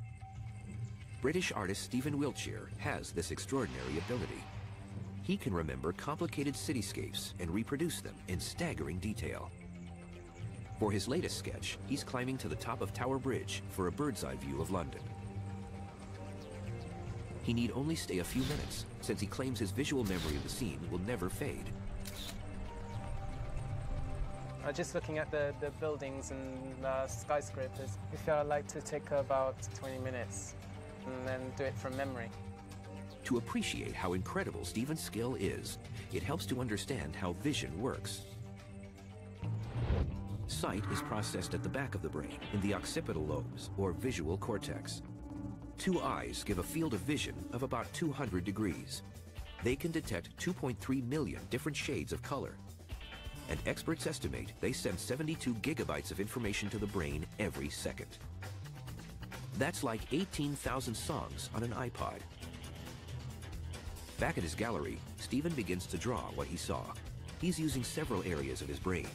[SPEAKER 1] British artist Stephen Wiltshire has this extraordinary ability. He can remember complicated cityscapes and reproduce them in staggering detail. For his latest sketch, he's climbing to the top of Tower Bridge for a bird's-eye view of London. He need only stay a few minutes, since he claims his visual memory of the scene will never fade.
[SPEAKER 6] Just looking at the buildings and skyscrapers, I feel I'd like to take about 20 minutes and then do it from memory.
[SPEAKER 1] To appreciate how incredible Stephen's skill is, it helps to understand how vision works. Sight is processed at the back of the brain in the occipital lobes, or visual cortex. Two eyes give a field of vision of about 200 degrees. They can detect 2.3 million different shades of color. And experts estimate they send 72 gigabytes of information to the brain every second. That's like 18,000 songs on an iPod. Back at his gallery, Stephen begins to draw what he saw. He's using several areas of his brain.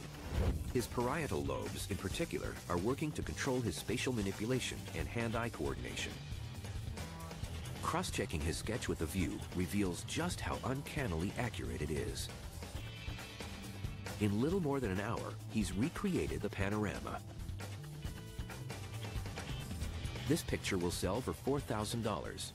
[SPEAKER 1] His parietal lobes, in particular, are working to control his spatial manipulation and hand-eye coordination. Cross-checking his sketch with a view reveals just how uncannily accurate it is. In little more than an hour, he's recreated the panorama. This picture will sell for $4,000.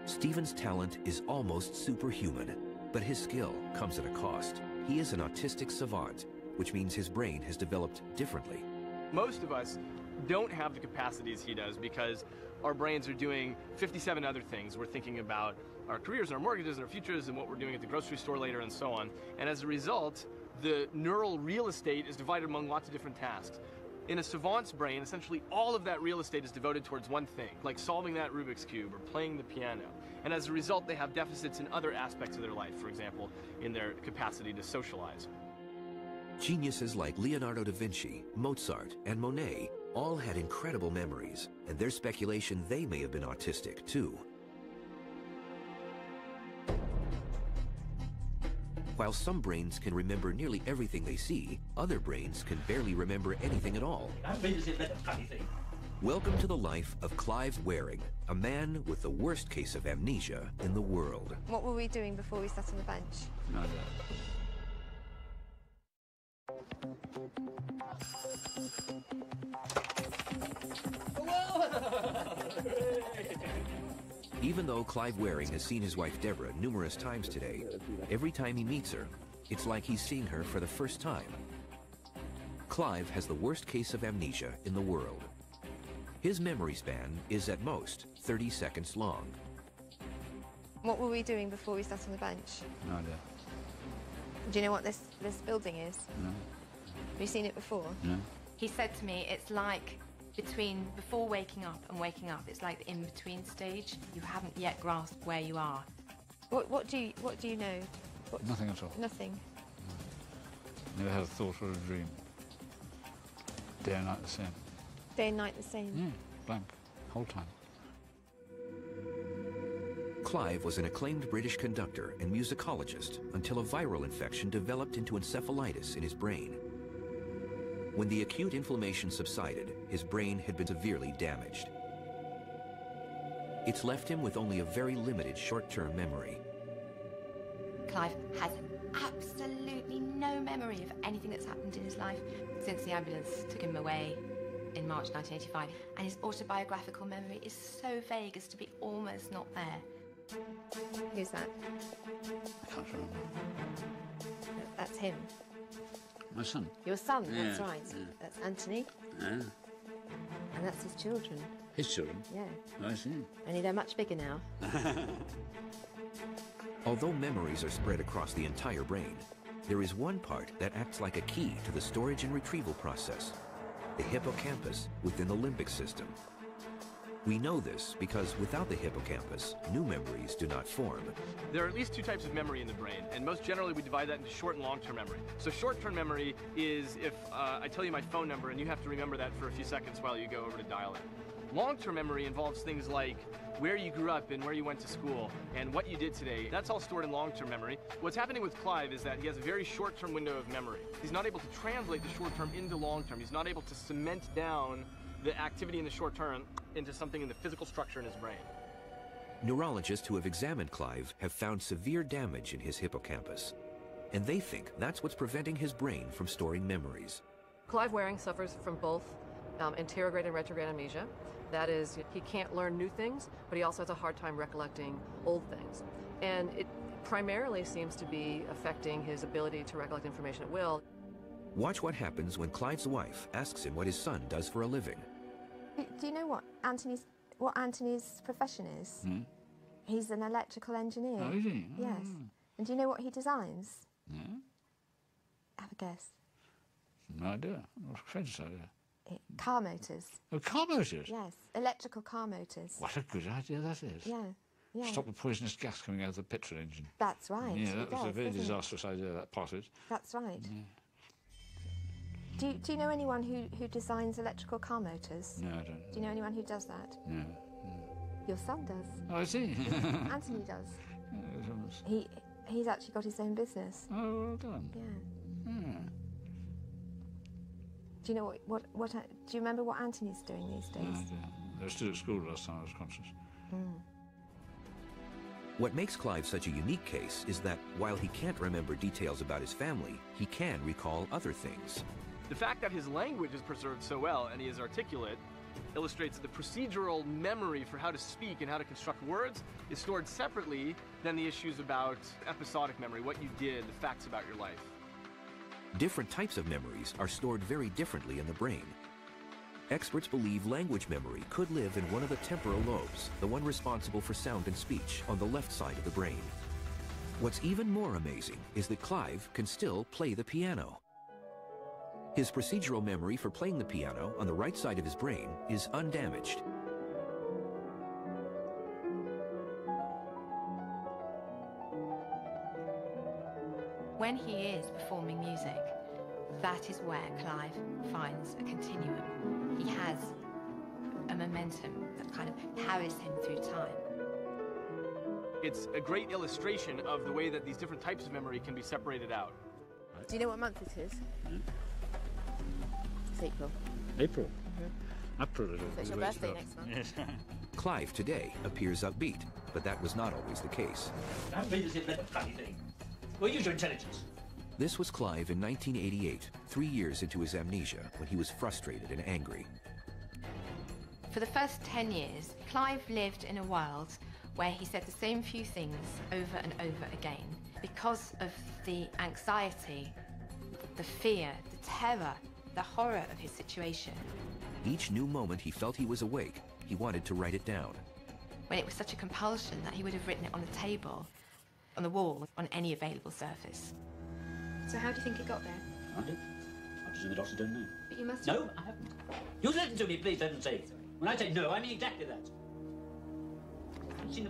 [SPEAKER 1] Stephen's talent is almost superhuman, but his skill comes at a cost. He is an autistic savant, which means his brain has developed differently.
[SPEAKER 2] Most of us don't have the capacities he does because our brains are doing 57 other things. We're thinking about our careers, our mortgages, and our futures, and what we're doing at the grocery store later, and so on. And as a result, the neural real estate is divided among lots of different tasks. In a savant's brain, essentially all of that real estate is devoted towards one thing, like solving that Rubik's Cube or playing the piano. And as a result, they have deficits in other aspects of their life, for example, in their capacity to socialize.
[SPEAKER 1] Geniuses like Leonardo da Vinci, Mozart, and Monet all had incredible memories, and there's speculation they may have been autistic, too. While some brains can remember nearly everything they see, other brains can barely remember anything at all. Welcome to the life of Clive Waring, a man with the worst case of amnesia in the world.
[SPEAKER 9] What were we doing before we sat on the bench?
[SPEAKER 13] No idea.
[SPEAKER 1] Even though Clive Waring has seen his wife Deborah numerous times today, every time he meets her, it's like he's seeing her for the first time. Clive has the worst case of amnesia in the world. His memory span is at most 30 seconds long.
[SPEAKER 9] What were we doing before we sat on the bench?
[SPEAKER 13] No idea.
[SPEAKER 9] Do you know what this building is?
[SPEAKER 13] No.
[SPEAKER 9] Have you seen it before?
[SPEAKER 13] No.
[SPEAKER 24] He said to me, it's like before waking up and waking up, it's like the in-between stage. You haven't yet grasped where you are.
[SPEAKER 9] What do you know?
[SPEAKER 13] Nothing at all.
[SPEAKER 9] Nothing.
[SPEAKER 13] Never had a thought or a dream. Day and night the same.
[SPEAKER 9] Day and night the same?
[SPEAKER 13] Yeah, blank. Whole time.
[SPEAKER 1] Clive was an acclaimed British conductor and musicologist until a viral infection developed into encephalitis in his brain. When the acute inflammation subsided, his brain had been severely damaged. It's left him with only a very limited short-term memory.
[SPEAKER 24] Clive has absolutely no memory of anything that's happened in his life since the ambulance took him away in March 1985. And his autobiographical memory is so vague as to be almost not there.
[SPEAKER 9] Who's that?
[SPEAKER 13] I can't remember.
[SPEAKER 9] That's him.
[SPEAKER 13] My son.
[SPEAKER 9] Your son,
[SPEAKER 13] Yeah,
[SPEAKER 9] that's right.
[SPEAKER 13] yeah.
[SPEAKER 9] That's Anthony.
[SPEAKER 13] Yeah.
[SPEAKER 9] And that's his children.
[SPEAKER 13] His children?
[SPEAKER 9] Yeah.
[SPEAKER 13] I see.
[SPEAKER 9] Only they're much bigger now.
[SPEAKER 1] Although memories are spread across the entire brain, there is one part that acts like a key to the storage and retrieval process, the hippocampus within the limbic system. We know this because without the hippocampus, new memories do not form.
[SPEAKER 2] There are at least two types of memory in the brain, and most generally we divide that into short and long-term memory. So short-term memory is if I tell you my phone number and you have to remember that for a few seconds while you go over to dial it. Long-term memory involves things like where you grew up and where you went to school and what you did today. That's all stored in long-term memory. What's happening with Clive is that he has a very short-term window of memory. He's not able to translate the short-term into long-term. He's not able to cement down the activity in the short term into something in the physical structure in his brain.
[SPEAKER 1] Neurologists who have examined Clive have found severe damage in his hippocampus, and they think that's what's preventing his brain from storing memories.
[SPEAKER 3] Clive Waring suffers from both anterograde and retrograde amnesia. That is, he can't learn new things, but he also has a hard time recollecting old things. And it primarily seems to be affecting his ability to recollect information at will.
[SPEAKER 1] Watch what happens when Clive's wife asks him what his son does for a living.
[SPEAKER 24] Do you know what Anthony's profession is?
[SPEAKER 13] Hmm?
[SPEAKER 24] He's an electrical engineer.
[SPEAKER 13] Oh, is he?
[SPEAKER 24] Yes.
[SPEAKER 13] Oh.
[SPEAKER 24] And do you know what he designs?
[SPEAKER 13] Yeah?
[SPEAKER 24] Have a guess.
[SPEAKER 13] No idea. What's Fred's idea?
[SPEAKER 24] Car motors.
[SPEAKER 13] Oh, car motors?
[SPEAKER 24] Yes, electrical car motors.
[SPEAKER 13] What a good idea that is.
[SPEAKER 24] Yeah, yeah.
[SPEAKER 13] Stop the poisonous gas coming out of the petrol engine.
[SPEAKER 24] That's right.
[SPEAKER 13] Yeah, that was a very
[SPEAKER 24] doesn't it?
[SPEAKER 13] disastrous idea, that potted.
[SPEAKER 24] That's right.
[SPEAKER 13] Yeah.
[SPEAKER 24] Do you know anyone who designs electrical car motors?
[SPEAKER 13] No, I don't.
[SPEAKER 24] Do you know anyone who does that?
[SPEAKER 13] No.
[SPEAKER 24] Your son does.
[SPEAKER 13] Oh, is he?
[SPEAKER 24] Anthony does.
[SPEAKER 13] Yeah,
[SPEAKER 24] He's actually got his own business.
[SPEAKER 13] oh, well done.
[SPEAKER 24] Yeah.
[SPEAKER 13] Yeah.
[SPEAKER 24] Do you know what do you remember what Anthony's doing these days?
[SPEAKER 13] No idea. I was still at school last time I was conscious.
[SPEAKER 1] What makes Clive such a unique case is that while he can't remember details about his family, he can recall other things.
[SPEAKER 2] The fact that his language is preserved so well and he is articulate illustrates that the procedural memory for how to speak and how to construct words is stored separately than the issues about episodic memory, what you did, the facts about your life.
[SPEAKER 1] Different types of memories are stored very differently in the brain. Experts believe language memory could live in one of the temporal lobes, the one responsible for sound and speech, on the left side of the brain. What's even more amazing is that Clive can still play the piano. His procedural memory for playing the piano on the right side of his brain is undamaged.
[SPEAKER 24] When he is performing music, that is where Clive finds a continuum. He has a momentum that kind of carries him through time.
[SPEAKER 2] It's a great illustration of the way that these different types of memory can be separated out.
[SPEAKER 9] Do you know what month it is? It's April.
[SPEAKER 13] April?
[SPEAKER 9] Mm-hmm.
[SPEAKER 13] April.
[SPEAKER 9] So it's your birthday next month.
[SPEAKER 13] Yes.
[SPEAKER 1] Clive today appears upbeat, but that was not always the case.
[SPEAKER 7] That is a bloody thing. Well, use your intelligence.
[SPEAKER 1] This was Clive in 1988, 3 years into his amnesia, when he was frustrated and angry.
[SPEAKER 24] For the first 10 years, Clive lived in a world where he said the same few things over and over again because of the anxiety, the fear, the terror, the horror of his situation.
[SPEAKER 1] Each new moment he felt he was awake, he wanted to write it down.
[SPEAKER 24] When it was such a compulsion that he would have written it on the table, on the wall, on any available surface.
[SPEAKER 9] So how do you think it got there?
[SPEAKER 7] I do. I presume the doctor don't know.
[SPEAKER 9] But you must.
[SPEAKER 7] No, I haven't. You listen to me, please, for heaven's sake. When I say no, I mean exactly that.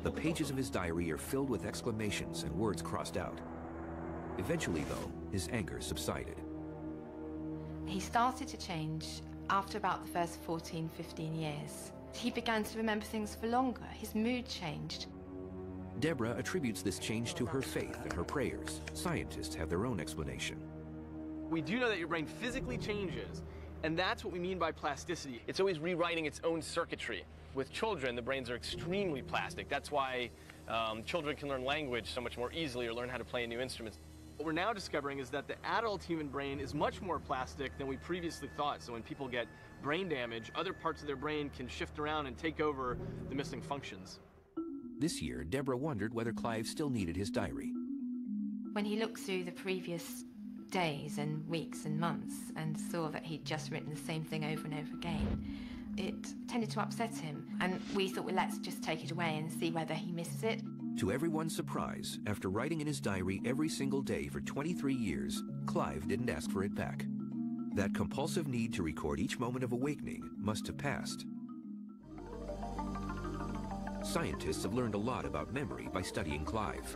[SPEAKER 1] The pages of his diary are filled with exclamations and words crossed out. Eventually, though, his anger subsided.
[SPEAKER 24] He started to change after about the first 14, 15 years. He began to remember things for longer. His mood changed.
[SPEAKER 1] Deborah attributes this change to her faith and her prayers. Scientists have their own explanation.
[SPEAKER 2] We do know that your brain physically changes, and that's what we mean by plasticity. It's always rewriting its own circuitry. With children, the brains are extremely plastic. That's why children can learn language so much more easily or learn how to play a new instrument. What we're now discovering is that the adult human brain is much more plastic than we previously thought. So when people get brain damage, other parts of their brain can shift around and take over the missing functions.
[SPEAKER 1] This year, Deborah wondered whether Clive still needed his diary.
[SPEAKER 24] When he looked through the previous days and weeks and months and saw that he'd just written the same thing over and over again, it tended to upset him. And we thought, well, let's just take it away and see whether he misses it.
[SPEAKER 1] To everyone's surprise, after writing in his diary every single day for 23 years, Clive didn't ask for it back. That compulsive need to record each moment of awakening must have passed. Scientists have learned a lot about memory by studying Clive.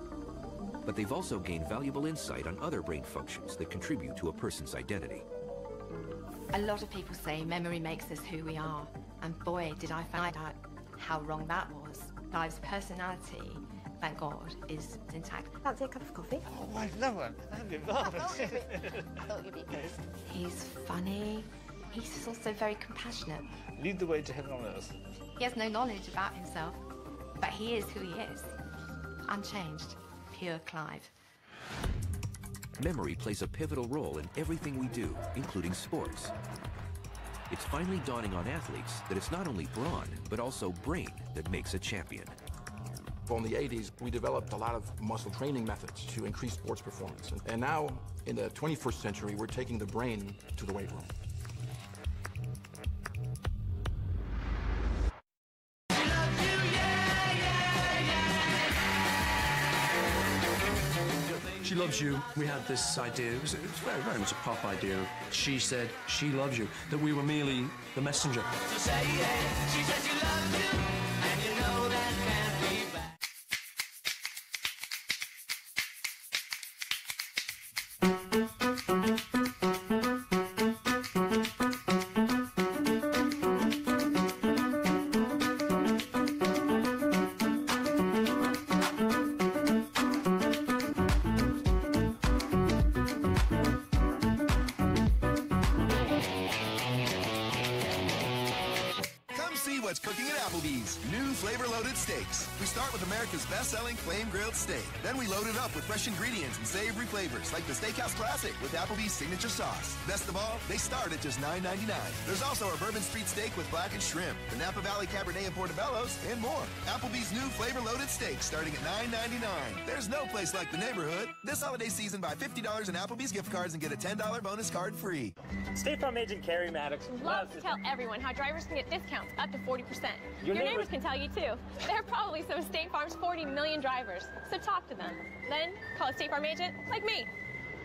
[SPEAKER 1] But they've also gained valuable insight on other brain functions that contribute to a person's identity.
[SPEAKER 24] A lot of people say memory makes us who we are, and boy, did I find out how wrong that was. Clive's personality, thank God, is intact.
[SPEAKER 9] Fancy a cup of coffee?
[SPEAKER 13] Oh, I love it. That'd be marvelous.
[SPEAKER 9] I thought you'd be pleased.
[SPEAKER 24] He's funny. He's also very compassionate.
[SPEAKER 13] Lead the way to heaven on earth.
[SPEAKER 24] He has no knowledge about himself, but he is who he is. Unchanged. Pure Clive.
[SPEAKER 1] Memory plays a pivotal role in everything we do, including sports. It's finally dawning on athletes that it's not only brawn, but also brain that makes a champion.
[SPEAKER 11] In the 80s, we developed a lot of muscle training methods to increase sports performance. And now, in the 21st century, we're taking the brain to the weight room.
[SPEAKER 15] She loves you. We had this idea. It was very, very much a pop idea. She said she loves you, that we were merely the messenger.
[SPEAKER 16] So say it. She said she loves you, and you know that can't be back.
[SPEAKER 21] What's cooking at Applebee's. New flavor-loaded steaks. We start with America's best-selling flame-grilled steak. Then we load it up with fresh ingredients and savory flavors like the Steakhouse Classic with Applebee's signature sauce. Best of all, they start at just $9.99. There's also our Bourbon Street steak with blackened shrimp, the Napa Valley Cabernet and Portobello's, and more. Applebee's new flavor-loaded steak starting at $9.99. There's no place like the neighborhood. This holiday season, buy $50 in Applebee's gift cards and get a $10 bonus card free.
[SPEAKER 12] State Farm Agent Carrie Maddox
[SPEAKER 25] loves to tell everyone how drivers can get discounts up to 40%. Your neighbors can tell you too. They're probably some of State Farm's 40 million drivers. So talk to them. Then call a State Farm agent like me.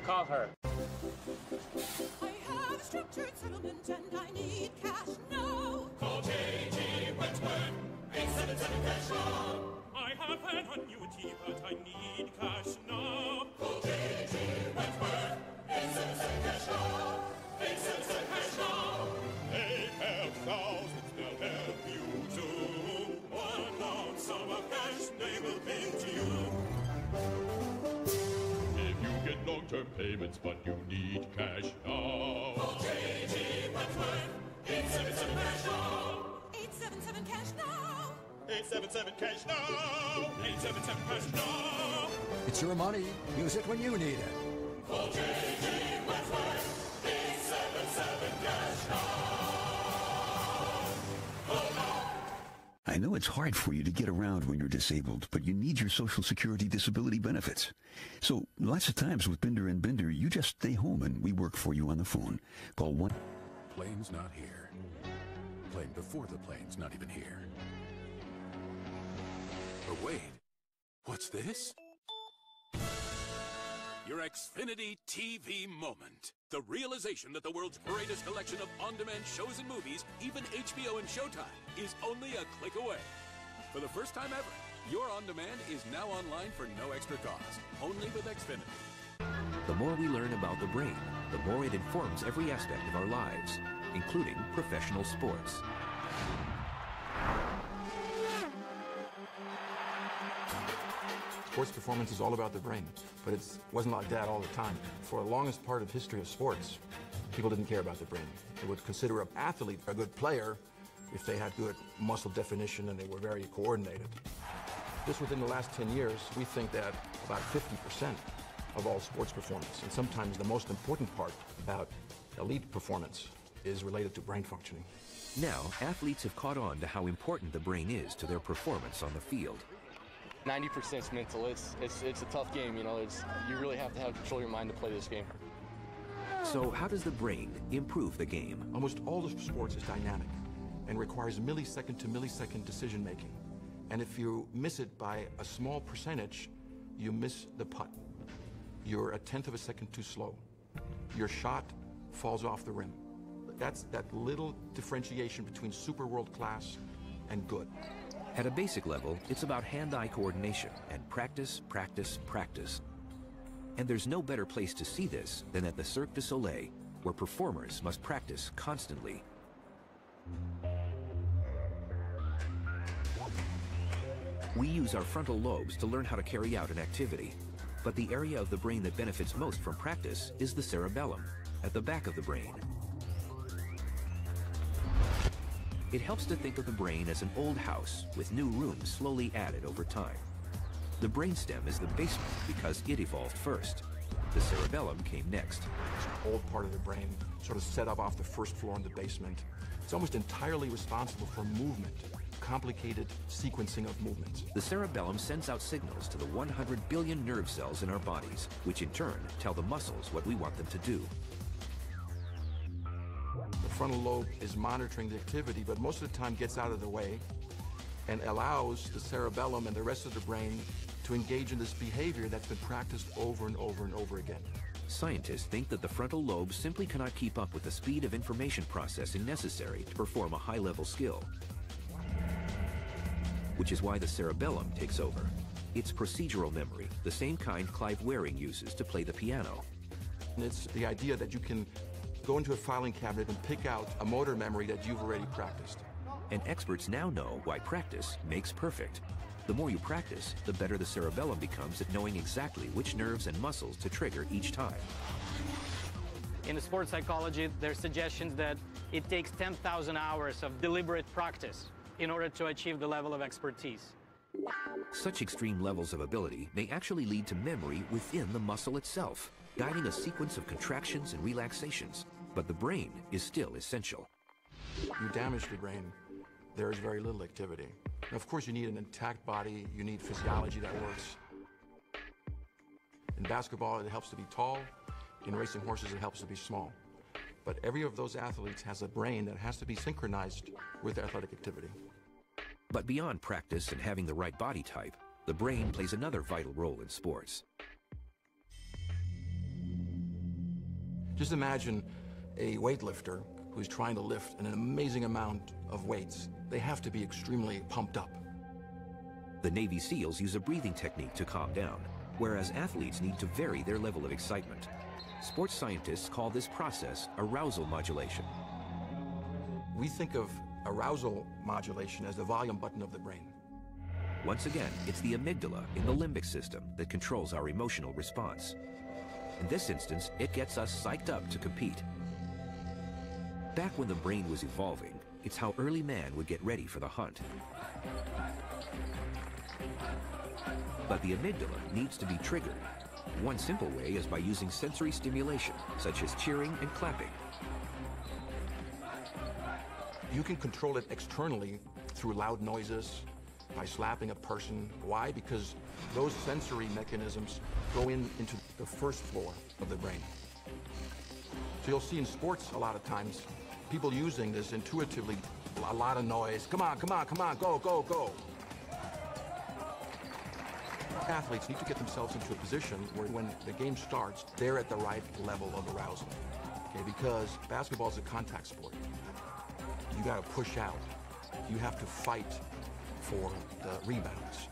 [SPEAKER 12] Call her.
[SPEAKER 16] I have a structured settlement and I need cash now. Call J.G. Wentworth, 877 cash now. I have an annuity, but I need cash now. Call J.G. Wentworth, 877 cash now. 877 cash now. They have thousands, they'll help you too. One lump sum of cash they will pay to you. If you get long-term payments, but you need cash now. Call J.G. Wentworth, 877 cash now. 877 cash now. 877 cash now. 877 cash now.
[SPEAKER 26] It's your money. Use it when you need it.
[SPEAKER 16] Call J.G. Wentworth, 877 cash now.
[SPEAKER 27] I know it's hard for you to get around when you're disabled, but you need your Social Security disability benefits. So lots of times with Binder and Binder, you just stay home and we work for you on the phone. Call 1.
[SPEAKER 28] Plane's not here. Plane before the plane's not even here. But wait, what's this? Your Xfinity TV moment. The realization that the world's greatest collection of on-demand shows and movies, even HBO and Showtime, is only a click away. For the first time ever, your on-demand is now online for no extra cost, only with Xfinity.
[SPEAKER 1] The more we learn about the brain, the more it informs every aspect of our lives, including professional sports.
[SPEAKER 11] Sports performance is all about the brain, but it wasn't like that all the time. For the longest part of history of sports, people didn't care about the brain. They would consider an athlete a good player if they had good muscle definition and they were very coordinated. Just within the last 10 years, we think that about 50% of all sports performance, and sometimes the most important part about elite performance, is related to brain functioning.
[SPEAKER 1] Now, athletes have caught on to how important the brain is to their performance on the field.
[SPEAKER 29] 90% is mental. It's a tough game, you know. You really have to have control of your mind to play this game.
[SPEAKER 1] So how does the brain improve the game?
[SPEAKER 11] Almost all of sports is dynamic and requires millisecond to millisecond decision making. And if you miss it by a small percentage, you miss the putt. You're a tenth of a second too slow. Your shot falls off the rim. That's that little differentiation between super world class and good.
[SPEAKER 1] At a basic level, it's about hand-eye coordination and practice, practice, practice. And there's no better place to see this than at the Cirque du Soleil, where performers must practice constantly. We use our frontal lobes to learn how to carry out an activity, but the area of the brain that benefits most from practice is the cerebellum, at the back of the brain. It helps to think of the brain as an old house with new rooms slowly added over time. The brainstem is the basement because it evolved first. The cerebellum came next.
[SPEAKER 11] It's an old part of the brain, sort of set up off the first floor in the basement. It's almost entirely responsible for movement, complicated sequencing of movements.
[SPEAKER 1] The cerebellum sends out signals to the 100 billion nerve cells in our bodies, which in turn tell the muscles what we want them to do.
[SPEAKER 11] The frontal lobe is monitoring the activity, but most of the time gets out of the way and allows the cerebellum and the rest of the brain to engage in this behavior that's been practiced over and over and over again.
[SPEAKER 1] Scientists think that the frontal lobe simply cannot keep up with the speed of information processing necessary to perform a high-level skill, which is why the cerebellum takes over. It's procedural memory, the same kind Clive Waring uses to play the piano.
[SPEAKER 11] And it's the idea that you can go into a filing cabinet and pick out a motor memory that you've already practiced.
[SPEAKER 1] And experts now know why practice makes perfect. The more you practice, the better the cerebellum becomes at knowing exactly which nerves and muscles to trigger each time.
[SPEAKER 4] In sports psychology, there are suggestions that it takes 10,000 hours of deliberate practice in order to achieve the level of expertise.
[SPEAKER 1] Such extreme levels of ability may actually lead to memory within the muscle itself, guiding a sequence of contractions and relaxations. But the brain is still essential.
[SPEAKER 11] You damage the brain, there is very little activity. Now, of course, you need an intact body, you need physiology that works. In basketball, it helps to be tall. In racing horses, it helps to be small. But every of those athletes has a brain that has to be synchronized with athletic activity.
[SPEAKER 1] But beyond practice and having the right body type, the brain plays another vital role in sports.
[SPEAKER 11] Just imagine a weightlifter who's trying to lift an amazing amount of weights. They have to be extremely pumped up.
[SPEAKER 1] The Navy SEALs use a breathing technique to calm down, whereas athletes need to vary their level of excitement. Sports scientists call this process arousal modulation.
[SPEAKER 11] We think of arousal modulation as the volume button of the brain.
[SPEAKER 1] Once again, it's the amygdala in the limbic system that controls our emotional response. In this instance, it gets us psyched up to compete. Back when the brain was evolving, it's how early man would get ready for the hunt. But the amygdala needs to be triggered. One simple way is by using sensory stimulation, such as cheering and clapping.
[SPEAKER 11] You can control it externally through loud noises, by slapping a person. Why? Because those sensory mechanisms go into the first floor of the brain. So you'll see in sports a lot of times, people using this intuitively, a lot of noise. Come on, come on, come on, go, go, go. Athletes need to get themselves into a position where when the game starts, they're at the right level of arousal. Okay, because basketball is a contact sport. You got to push out. You have to fight for the rebounds.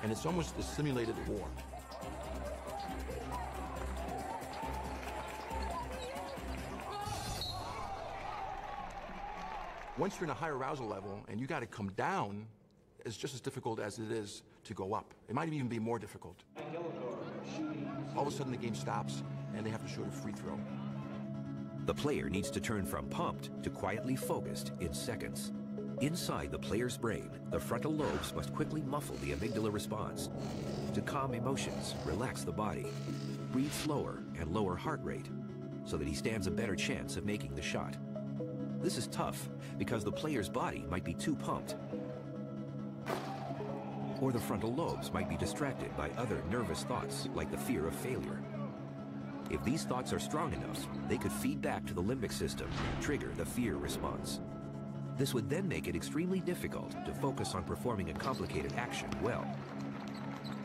[SPEAKER 11] And it's almost a simulated war. Once you're in a high arousal level and you got to come down, it's just as difficult as it is to go up. It might even be more difficult. All of a sudden the game stops and they have to shoot a free throw.
[SPEAKER 1] The player needs to turn from pumped to quietly focused in seconds. Inside the player's brain, the frontal lobes must quickly muffle the amygdala response to calm emotions, relax the body, breathe slower and lower heart rate so that he stands a better chance of making the shot. This is tough because the player's body might be too pumped, or the frontal lobes might be distracted by other nervous thoughts like the fear of failure. If these thoughts are strong enough, they could feed back to the limbic system and trigger the fear response. This would then make it extremely difficult to focus on performing a complicated action well.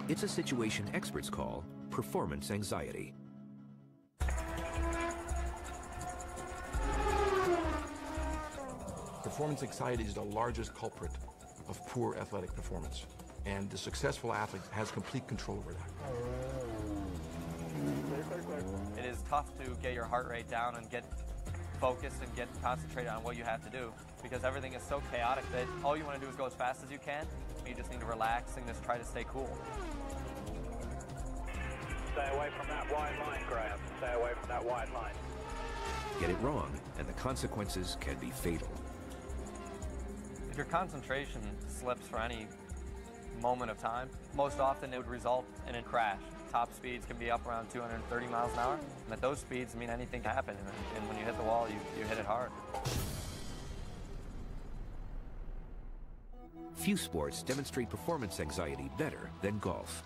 [SPEAKER 1] It's a situation experts call performance anxiety.
[SPEAKER 11] Performance anxiety is the largest culprit of poor athletic performance. And the successful athlete has complete control over that.
[SPEAKER 5] It is tough to get your heart rate down and get focused and get concentrated on what you have to do, because everything is so chaotic that all you want to do is go as fast as you can. You just need to relax and just try to stay cool.
[SPEAKER 8] Stay away from that wide line, Graham. Stay away from that wide line.
[SPEAKER 1] Get it wrong, and the consequences can be fatal.
[SPEAKER 5] If your concentration slips for any moment of time, most often it would result in a crash. Top speeds can be up around 230 miles an hour. And at those speeds, I mean, anything can happen. And when you hit the wall, you hit it hard.
[SPEAKER 1] Few sports demonstrate performance anxiety better than golf.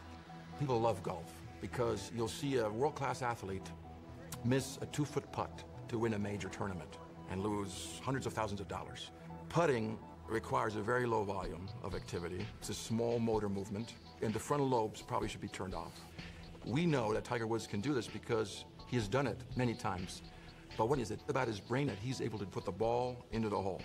[SPEAKER 11] People love golf because you'll see a world-class athlete miss a 2-foot putt to win a major tournament and lose hundreds of thousands of dollars. Putting requires a very low volume of activity. It's a small motor movement, and the frontal lobes probably should be turned off. We know that Tiger Woods can do this because he has done it many times. But what is it about his brain that he's able to put the ball into the hole?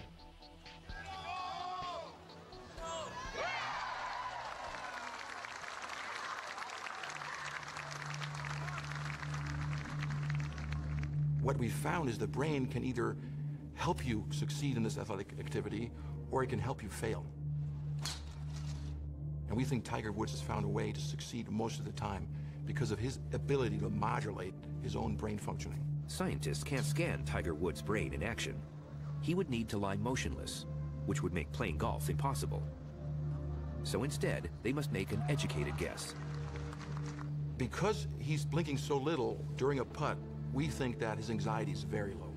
[SPEAKER 11] What we found is the brain can either help you succeed in this athletic activity, or it can help you fail. And we think Tiger Woods has found a way to succeed most of the time because of his ability to modulate his own brain functioning.
[SPEAKER 1] Scientists can't scan Tiger Woods' brain in action. He would need to lie motionless, which would make playing golf impossible. So instead, they must make an educated guess.
[SPEAKER 11] Because he's blinking so little during a putt, we think that his anxiety is very low,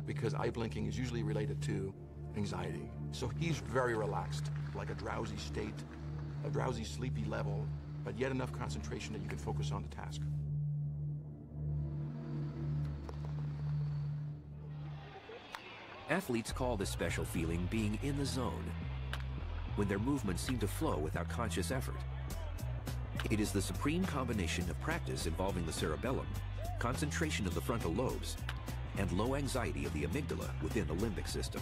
[SPEAKER 11] because eye blinking is usually related to anxiety. So he's very relaxed, like a drowsy state, a drowsy, sleepy level, but yet enough concentration that you can focus on the task.
[SPEAKER 1] Athletes call this special feeling being in the zone, when their movements seem to flow without conscious effort. It is the supreme combination of practice involving the cerebellum, concentration of the frontal lobes, and low anxiety of the amygdala within the limbic system.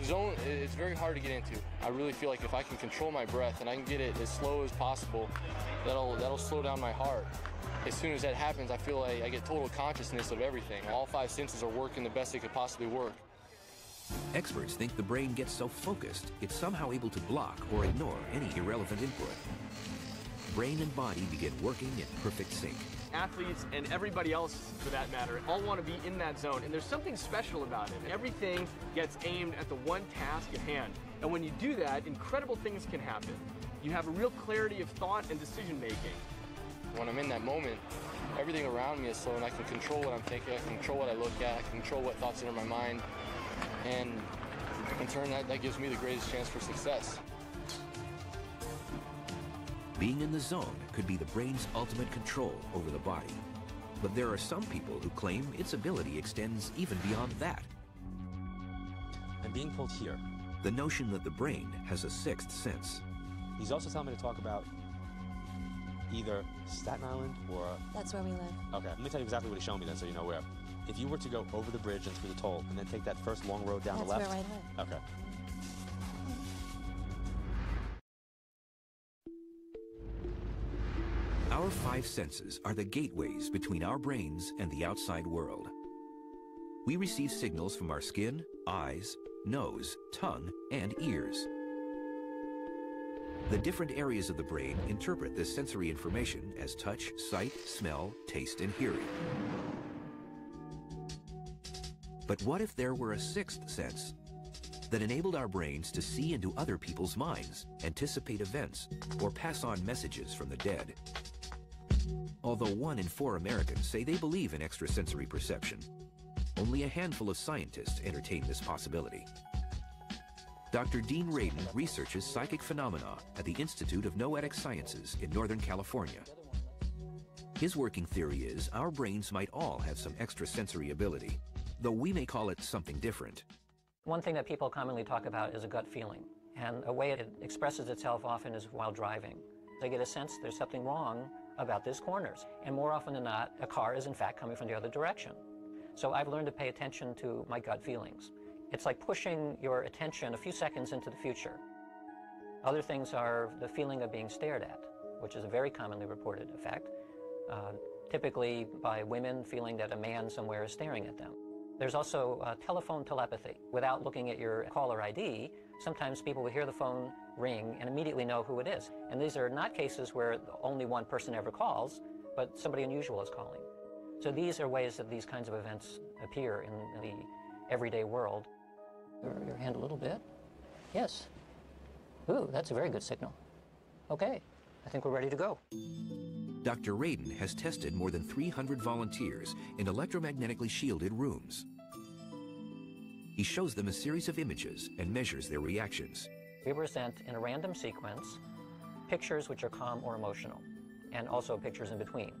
[SPEAKER 29] Zone, it's very hard to get into. I really feel like if I can control my breath and I can get it as slow as possible, that'll slow down my heart. As soon as that happens, I feel like I get total consciousness of everything. All 5 senses are working the best they could possibly work.
[SPEAKER 1] Experts think the brain gets so focused, it's somehow able to block or ignore any irrelevant input. Brain and body begin working in perfect sync.
[SPEAKER 2] Athletes and everybody else, for that matter, all want to be in that zone, and there's something special about it. Everything gets aimed at the one task at hand, and when you do that, incredible things can happen. You have a real clarity of thought and decision making.
[SPEAKER 29] When I'm in that moment, everything around me is slow, and I can control what I'm thinking, I can control what I look at, I can control what thoughts enter my mind, and in turn, that gives me the greatest chance for success.
[SPEAKER 1] Being in the zone could be the brain's ultimate control over the body. But there are some people who claim its ability extends even beyond that.
[SPEAKER 10] I'm being pulled here.
[SPEAKER 1] The notion that the brain has a sixth sense.
[SPEAKER 10] He's also telling me to talk about either Staten Island or...
[SPEAKER 14] That's where we live.
[SPEAKER 10] Okay, let me tell you exactly what he's showing me then so you know where. If you were to go over the bridge and through the toll and then take that first long road down the left...
[SPEAKER 14] That's where I live.
[SPEAKER 10] Okay.
[SPEAKER 1] Our 5 senses are the gateways between our brains and the outside world. We receive signals from our skin, eyes, nose, tongue, and ears. The different areas of the brain interpret this sensory information as touch, sight, smell, taste, and hearing. But what if there were a 6th sense that enabled our brains to see into other people's minds, anticipate events, or pass on messages from the dead? Although 1 in 4 Americans say they believe in extrasensory perception, only a handful of scientists entertain this possibility. Dr. Dean Radin researches psychic phenomena at the Institute of Noetic Sciences in Northern California. His working theory is our brains might all have some extrasensory ability, though we may call it something different.
[SPEAKER 17] One thing that people commonly talk about is a gut feeling, and a way it expresses itself often is while driving. They get a sense there's something wrong about these corners, and more often than not, a car is in fact coming from the other direction. So I've learned to pay attention to my gut feelings. It's like pushing your attention a few seconds into the future. Other things are the feeling of being stared at, which is a very commonly reported effect, typically by women feeling that a man somewhere is staring at them. There's also telephone telepathy. Without looking at your caller ID, sometimes people will hear the phone ring and immediately know who it is. And these are not cases where only one person ever calls, but somebody unusual is calling. So these are ways that these kinds of events appear in the everyday world. Your hand a little bit. Yes. Ooh, that's a very good signal. Okay, I think we're ready to go.
[SPEAKER 1] Dr. Radin has tested more than 300 volunteers in electromagnetically shielded rooms. He shows them a series of images and measures their reactions.
[SPEAKER 17] We present in a random sequence pictures which are calm or emotional, and also pictures in between.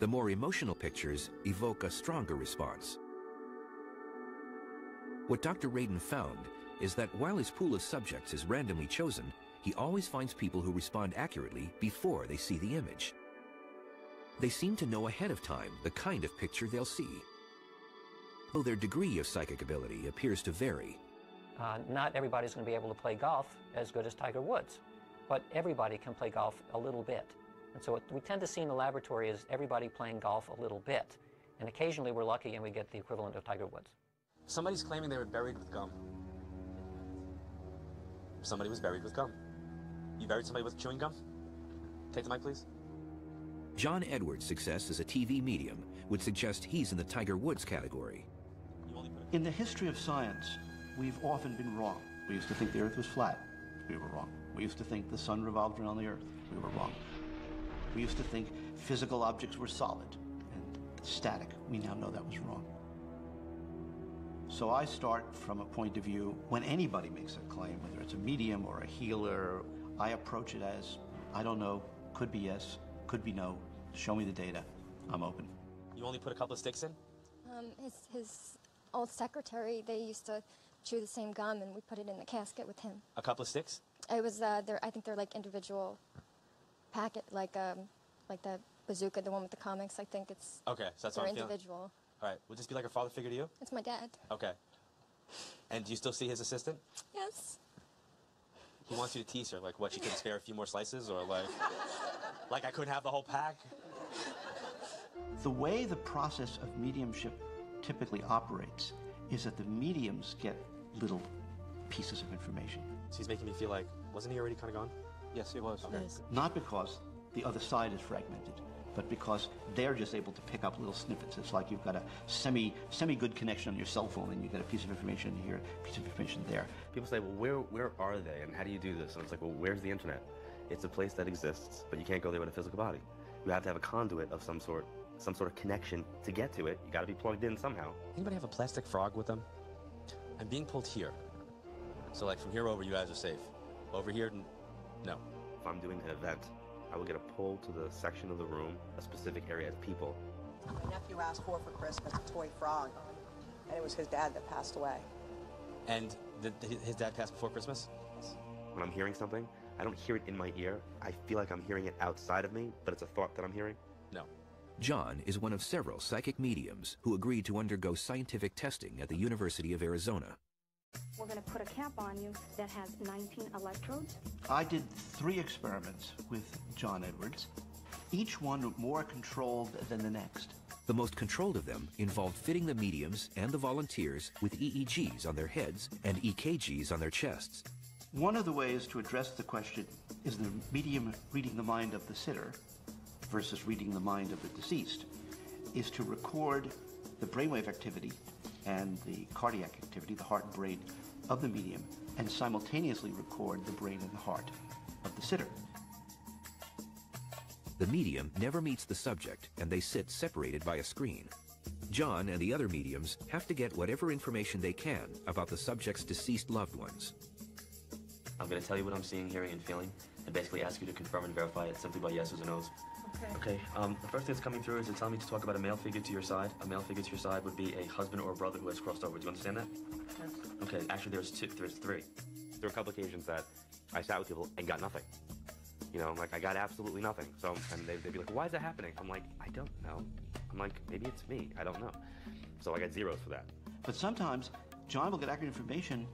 [SPEAKER 1] The more emotional pictures evoke a stronger response. What Dr. Radin found is that while his pool of subjects is randomly chosen, he always finds people who respond accurately before they see the image. They seem to know ahead of time the kind of picture they'll see. Though their degree of psychic ability appears to vary.
[SPEAKER 17] Not everybody's going to be able to play golf as good as Tiger Woods, but everybody can play golf a little bit. And so what we tend to see in the laboratory is everybody playing golf a little bit. And occasionally we're lucky and we get the equivalent of Tiger Woods.
[SPEAKER 10] Somebody's claiming they were buried with gum. Somebody was buried with gum. You buried somebody with chewing gum? Take the mic, please.
[SPEAKER 1] John Edwards' success as a TV medium would suggest he's in the Tiger Woods category.
[SPEAKER 3] In the history of science, we've often been wrong. We used to think the Earth was flat. We were wrong. We used to think the sun revolved around the Earth. We were wrong. We used to think physical objects were solid and static. We now know that was wrong. So I start from a point of view, when anybody makes a claim, whether it's a medium or a healer, I approach it as, I don't know, could be yes, could be no, show me the data, I'm open.
[SPEAKER 10] You only put a couple of sticks in?
[SPEAKER 6] His old secretary, they used to chew the same gum, and we put it in the casket with him.
[SPEAKER 10] A couple of sticks?
[SPEAKER 6] It was, I think they're like individual packet, like the bazooka, the one with the comics. I think it's.
[SPEAKER 10] Okay, so that's what I'm feeling.
[SPEAKER 6] Individual.
[SPEAKER 10] All right, would this be like a father figure to you?
[SPEAKER 6] It's my dad.
[SPEAKER 10] Okay. And do you still see his assistant?
[SPEAKER 6] Yes.
[SPEAKER 10] He wants you to tease her, like what, she couldn't spare a few more slices, or like I couldn't have the whole pack?
[SPEAKER 3] The way the process of mediumship typically operates is that the mediums get little pieces of information.
[SPEAKER 10] So he's making me feel like, wasn't he already kind of gone?
[SPEAKER 3] Yes, he was.
[SPEAKER 10] Okay.
[SPEAKER 6] Yes.
[SPEAKER 3] Not because the other side is fragmented, but because they're just able to pick up little snippets. It's like you've got a semi-good connection on your cell phone, and you get a piece of information here, a piece of information there.
[SPEAKER 7] People say, well, where are they, and how do you do this? And it's like, well, where's the internet? It's a place that exists, but you can't go there with a physical body. You have to have a conduit of some sort of connection to get to it. You got to be plugged in somehow.
[SPEAKER 10] Anybody have a plastic frog with them? I'm being pulled here. So like from here over, you guys are safe. Over here, no.
[SPEAKER 7] If I'm doing an event, I will get a pull to the section of the room, a specific area of people.
[SPEAKER 14] My nephew asked for Christmas a toy frog, and it was his dad that passed away.
[SPEAKER 10] And his dad passed before Christmas?
[SPEAKER 14] Yes.
[SPEAKER 7] When I'm hearing something, I don't hear it in my ear. I feel like I'm hearing it outside of me, but it's a thought that I'm hearing.
[SPEAKER 10] No.
[SPEAKER 1] John is one of several psychic mediums who agreed to undergo scientific testing at the University of Arizona.
[SPEAKER 18] We're going to put a cap on you that has 19 electrodes.
[SPEAKER 3] I did 3 experiments with John Edwards, each one more controlled than the next.
[SPEAKER 1] The most controlled of them involved fitting the mediums and the volunteers with EEGs on their heads and EKGs on their chests.
[SPEAKER 3] One of the ways to address the question, is the medium reading the mind of the sitter versus reading the mind of the deceased, is to record the brainwave activity and the cardiac activity, the heart and brain of the medium, and simultaneously record the brain and the heart of the sitter.
[SPEAKER 1] The medium never meets the subject, and they sit separated by a screen. John and the other mediums have to get whatever information they can about the subject's deceased loved ones.
[SPEAKER 7] I'm going to tell you what I'm seeing, hearing, and feeling, and basically ask you to confirm and verify it simply by yeses or nos. Okay. The first thing that's coming through is it's telling me to talk about a male figure to your side. A male figure to your side would be a husband or a brother who has crossed over. Do you understand that?
[SPEAKER 14] Yes.
[SPEAKER 7] Okay, actually there's 3. There were a couple occasions that I sat with people and got nothing. You know, like I got absolutely nothing. So, and they'd be like, why is that happening? I'm like, I don't know. I'm like, maybe it's me. I don't know. So I got zeros for that.
[SPEAKER 3] But sometimes John will get accurate information.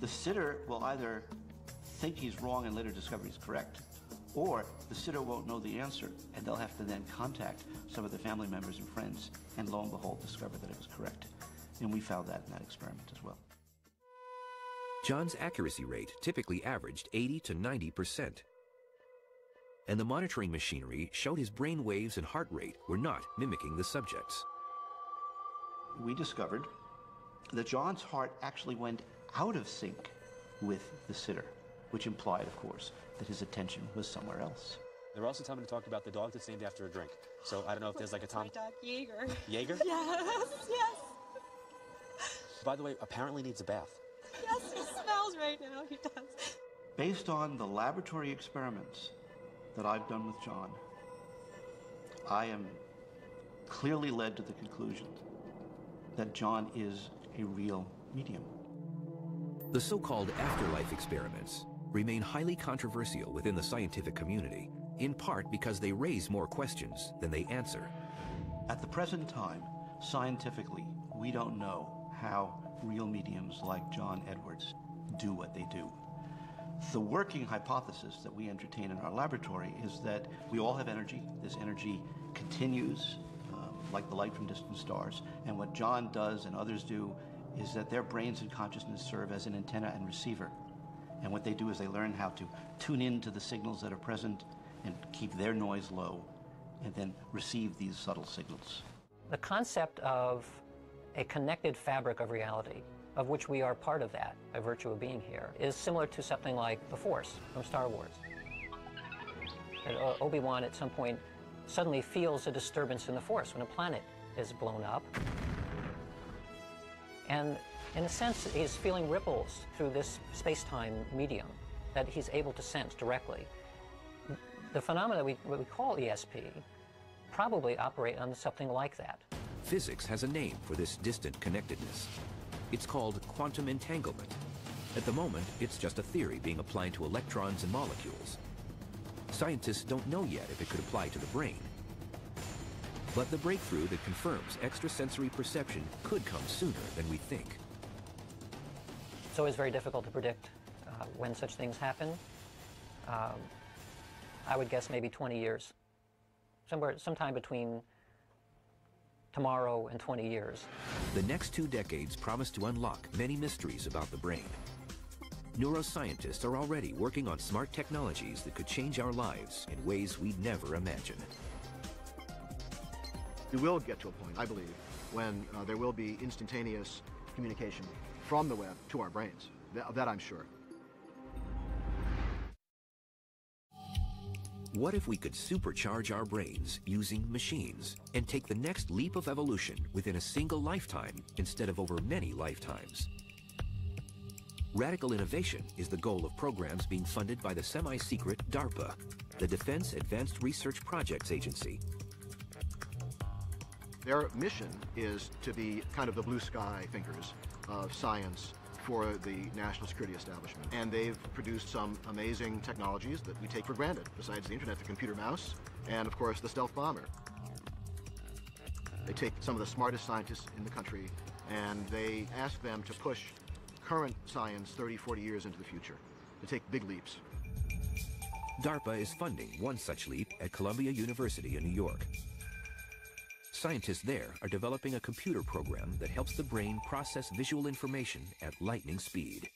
[SPEAKER 3] The sitter will either think he's wrong and later discover he's correct. Or the sitter won't know the answer, and they'll have to then contact some of the family members and friends, and lo and behold, discover that it was correct. And we found that in that experiment as well.
[SPEAKER 1] John's accuracy rate typically averaged 80 to 90%. And the monitoring machinery showed his brain waves and heart rate were not mimicking the subject's.
[SPEAKER 3] We discovered that John's heart actually went out of sync with the sitter, which implied, of course, that his attention was somewhere else.
[SPEAKER 10] They were also telling me to talk about the dog that's named after a drink. So I don't know if there's like a Tom...
[SPEAKER 18] My dog, Jaeger.
[SPEAKER 10] Jaeger?
[SPEAKER 18] Yes, yes.
[SPEAKER 10] By the way, apparently needs a bath.
[SPEAKER 18] Yes, he smells right now, he does.
[SPEAKER 3] Based on the laboratory experiments that I've done with John, I am clearly led to the conclusion that John is a real medium.
[SPEAKER 1] The so-called afterlife experiments remain highly controversial within the scientific community, in part because they raise more questions than they answer.
[SPEAKER 3] At the present time, scientifically, we don't know how real mediums like John Edwards do what they do. The working hypothesis that we entertain in our laboratory is that we all have energy. This energy continues like the light from distant stars. And what John does and others do is that their brains and consciousness serve as an antenna and receiver. And what they do is they learn how to tune into the signals that are present and keep their noise low, and then receive these subtle signals.
[SPEAKER 17] The concept of a connected fabric of reality, of which we are part of that by virtue of being here, is similar to something like the Force from Star Wars. And Obi-Wan at some point suddenly feels a disturbance in the Force when a planet is blown up. And in a sense, he's feeling ripples through this space-time medium that he's able to sense directly. The phenomena what we call ESP probably operate on something like that.
[SPEAKER 1] Physics has a name for this distant connectedness. It's called quantum entanglement. At the moment, it's just a theory being applied to electrons and molecules. Scientists don't know yet if it could apply to the brain. But the breakthrough that confirms extrasensory perception could come sooner than we think.
[SPEAKER 17] It's always very difficult to predict when such things happen. I would guess maybe 20 years. Sometime between tomorrow and 20 years.
[SPEAKER 1] The next 2 decades promise to unlock many mysteries about the brain. Neuroscientists are already working on smart technologies that could change our lives in ways we'd never imagine.
[SPEAKER 9] We will get to a point, I believe, when there will be instantaneous communication from the web to our brains. That I'm sure.
[SPEAKER 1] What if we could supercharge our brains using machines and take the next leap of evolution within a single lifetime instead of over many lifetimes? Radical innovation is the goal of programs being funded by the semi-secret DARPA, the Defense Advanced Research Projects Agency.
[SPEAKER 9] Their mission is to be kind of the blue sky thinkers of science for the national security establishment. And they've produced some amazing technologies that we take for granted, besides the internet, the computer mouse, and of course the stealth bomber. They take some of the smartest scientists in the country and they ask them to push current science 30, 40 years into the future, to take big leaps.
[SPEAKER 1] DARPA is funding one such leap at Columbia University in New York. Scientists there are developing a computer program that helps the brain process visual information at lightning speed.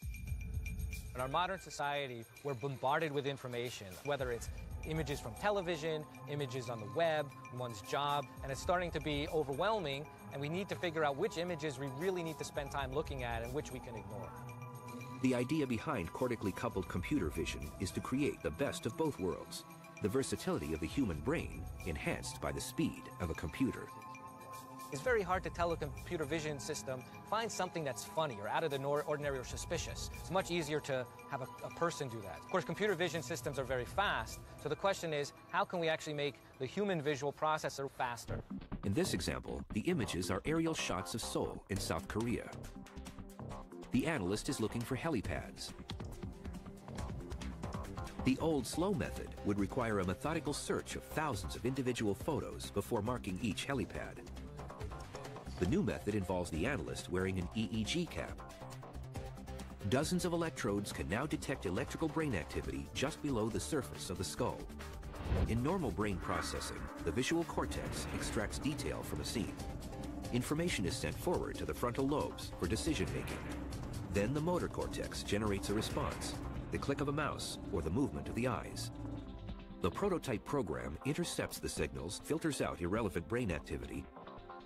[SPEAKER 13] In our modern society, we're bombarded with information, whether it's images from television, images on the web, one's job, and it's starting to be overwhelming, and we need to figure out which images we really need to spend time looking at and which we can ignore.
[SPEAKER 1] The idea behind cortically coupled computer vision is to create the best of both worlds, the versatility of the human brain enhanced by the speed of a computer.
[SPEAKER 13] It's very hard to tell a computer vision system, find something that's funny or out of the ordinary or suspicious. It's much easier to have a person do that. Of course, computer vision systems are very fast, so the question is, how can we actually make the human visual processor faster?
[SPEAKER 1] In this example, the images are aerial shots of Seoul in South Korea. The analyst is looking for helipads. The old slow method would require a methodical search of thousands of individual photos before marking each helipad. The new method involves the analyst wearing an EEG cap. Dozens of electrodes can now detect electrical brain activity just below the surface of the skull. In normal brain processing, the visual cortex extracts detail from a scene. Information is sent forward to the frontal lobes for decision-making. Then the motor cortex generates a response, the click of a mouse or the movement of the eyes. The prototype program intercepts the signals, filters out irrelevant brain activity,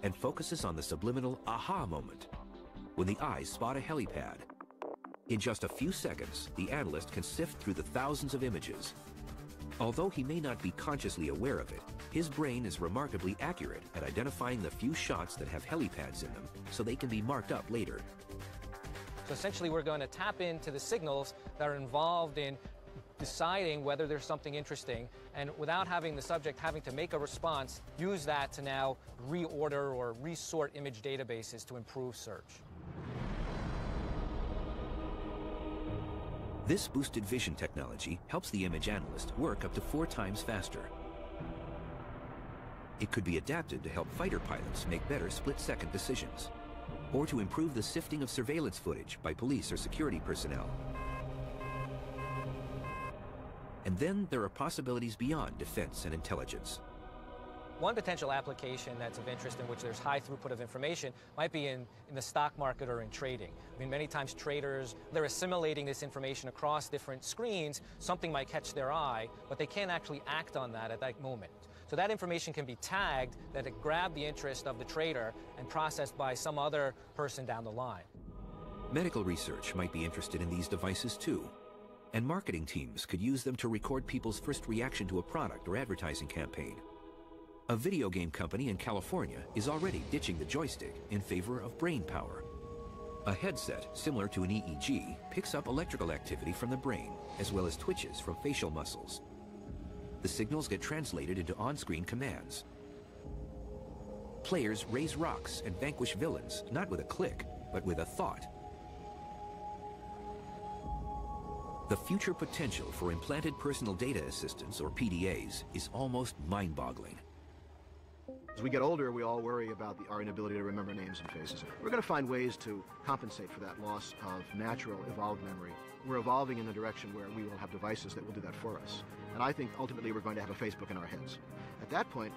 [SPEAKER 1] and focuses on the subliminal aha moment, when the eyes spot a helipad. In just a few seconds, the analyst can sift through the thousands of images. Although he may not be consciously aware of it, his brain is remarkably accurate at identifying the few shots that have helipads in them so they can be marked up later.
[SPEAKER 13] So essentially we're going to tap into the signals that are involved in deciding whether there's something interesting, and without having the subject having to make a response, use that to now reorder or resort image databases to improve search.
[SPEAKER 1] This boosted vision technology helps the image analyst work up to 4 times faster. It could be adapted to help fighter pilots make better split-second decisions, or to improve the sifting of surveillance footage by police or security personnel. And then there are possibilities beyond defense and intelligence.
[SPEAKER 13] One potential application that's of interest in which there's high throughput of information might be in the stock market or in trading. I mean, many times traders, they're assimilating this information across different screens. Something might catch their eye, but they can't actually act on that at that moment. So that information can be tagged, that it grabbed the interest of the trader and processed by some other person down the line.
[SPEAKER 1] Medical research might be interested in these devices too. And marketing teams could use them to record people's first reaction to a product or advertising campaign. A video game company in California is already ditching the joystick in favor of brain power. A headset similar to an EEG picks up electrical activity from the brain, as well as twitches from facial muscles. The signals get translated into on-screen commands. Players raise rocks and vanquish villains, not with a click, but with a thought. The future potential for implanted personal data assistants, or PDAs, is almost mind-boggling.
[SPEAKER 9] As we get older, we all worry about our inability to remember names and faces. We're going to find ways to compensate for that loss of natural, evolved memory. We're evolving in the direction where we will have devices that will do that for us. And I think ultimately we're going to have a Facebook in our heads. At that point,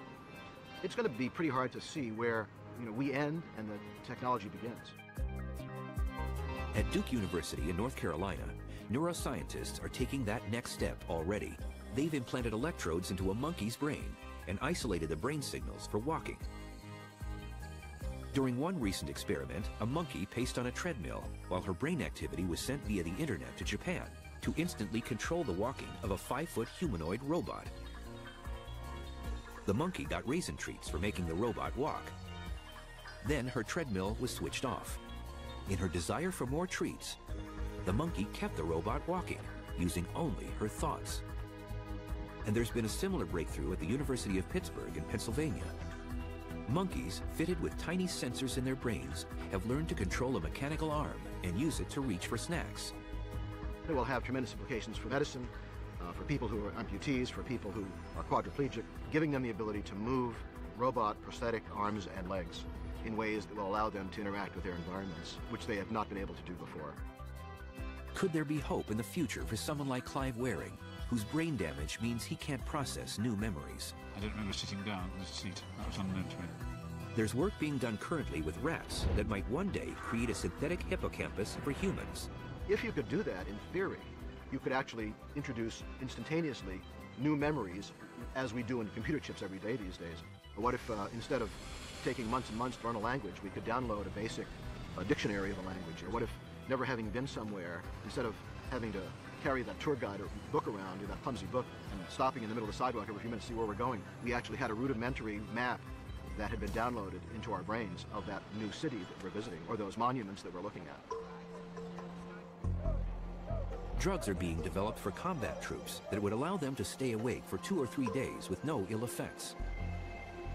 [SPEAKER 9] it's going to be pretty hard to see where we end and the technology begins.
[SPEAKER 1] At Duke University in North Carolina, neuroscientists are taking that next step already. They've implanted electrodes into a monkey's brain and isolated the brain signals for walking. During one recent experiment, a monkey paced on a treadmill while her brain activity was sent via the internet to Japan to instantly control the walking of a 5-foot humanoid robot. The monkey got raisin treats for making the robot walk. Then her treadmill was switched off. In her desire for more treats, the monkey kept the robot walking, using only her thoughts. And there's been a similar breakthrough at the University of Pittsburgh in Pennsylvania. Monkeys, fitted with tiny sensors in their brains, have learned to control a mechanical arm and use it to reach for snacks.
[SPEAKER 9] It will have tremendous implications for medicine, for people who are amputees, for people who are quadriplegic, giving them the ability to move robot prosthetic arms and legs in ways that will allow them to interact with their environments, which they have not been able to do before.
[SPEAKER 1] Could there be hope in the future for someone like Clive Waring, whose brain damage means he can't process new memories?
[SPEAKER 12] I don't remember sitting down in the seat. That was unknown to me.
[SPEAKER 1] There's work being done currently with rats that might one day create a synthetic hippocampus for humans.
[SPEAKER 9] If you could do that, in theory, you could actually introduce instantaneously new memories, as we do in computer chips every day these days. What if instead of taking months and months to learn a language, we could download a basic dictionary of a language? Or what if, never having been somewhere, instead of having to carry that tour guide or book around, or that clumsy book, and stopping in the middle of the sidewalk every few minutes to see where we're going, we actually had a rudimentary map that had been downloaded into our brains of that new city that we're visiting, or those monuments that we're looking at.
[SPEAKER 1] Drugs are being developed for combat troops that would allow them to stay awake for 2 or 3 days with no ill effects.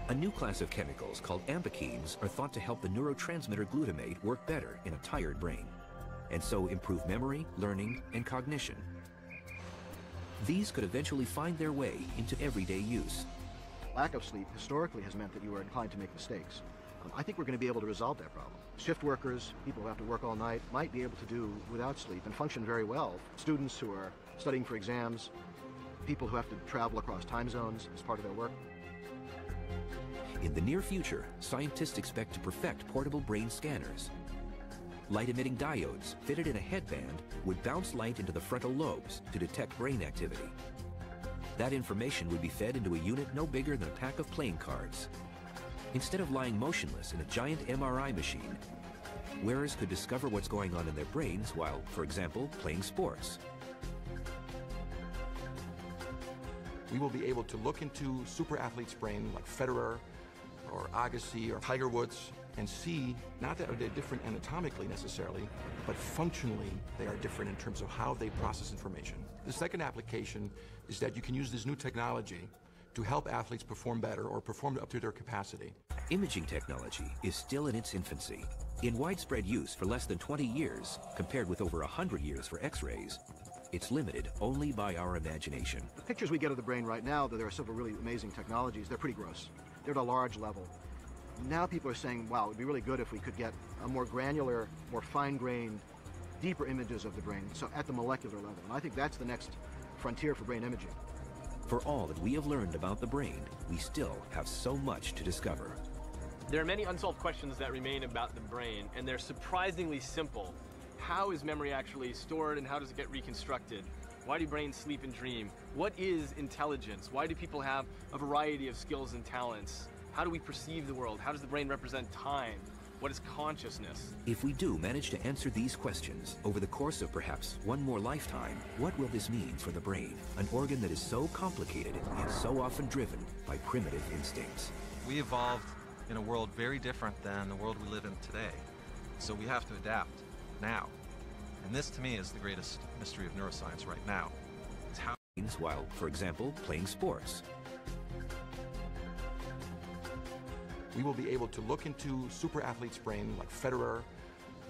[SPEAKER 1] A new class of chemicals called ampakines are thought to help the neurotransmitter glutamate work better in a tired brain, and so improve memory, learning, and cognition. These could eventually find their way into everday use.
[SPEAKER 9] Lack of sleep historically has meant that you are inclined to make mistakes. I think we're going to be able to resolve that problem. Shift workers, people who have to work all night, might be able to do without sleep and function very well. Students who are studying for exams, people who have to travel across time zones as part of their work.
[SPEAKER 1] In the near future, scientists expect to perfect portable brain scanners. Light-emitting diodes fitted in a headband would bounce light into the frontal lobes to detect brain activity. That information would be fed into a unit no bigger than a pack of playing cards. Instead of lying motionless in a giant MRI machine, wearers could discover what's going on in their brains while, for example, playing sports.
[SPEAKER 11] We will be able to look into super athletes' brain like Federer or Agassi or Tiger Woods and see not that they're different anatomically necessarily, but functionally they are different in terms of how they process information. The second application is that you can use this new technology to help athletes perform better or perform up to their capacity.
[SPEAKER 1] Imaging technology is still in its infancy. In widespread use for less than 20 years, compared with over 100 years for X-rays, it's limited only by our imagination.
[SPEAKER 9] The pictures we get of the brain right now, though there are several really amazing technologies, they're pretty gross. They're at a large level. Now people are saying, wow, it would be really good if we could get a more granular, more fine-grained, deeper images of the brain, so at the molecular level. And I think that's the next frontier for brain imaging.
[SPEAKER 1] For all that we have learned about the brain, we still have so much to discover.
[SPEAKER 2] There are many unsolved questions that remain about the brain, and they're surprisingly simple. How is memory actually stored and how does it get reconstructed? Why do brains sleep and dream? What is intelligence? Why do people have a variety of skills and talents? How do we perceive the world? How does the brain represent time? What is consciousness?
[SPEAKER 1] If we do manage to answer these questions over the course of perhaps one more lifetime, what will this mean for the brain? An organ that is so complicated and so often driven by primitive instincts.
[SPEAKER 15] We evolved in a world very different than the world we live in today. So we have to adapt now. And this, to me, is the greatest mystery of neuroscience right now. It's how
[SPEAKER 1] while, for example, playing sports.
[SPEAKER 11] We will be able to look into super athletes' brain like Federer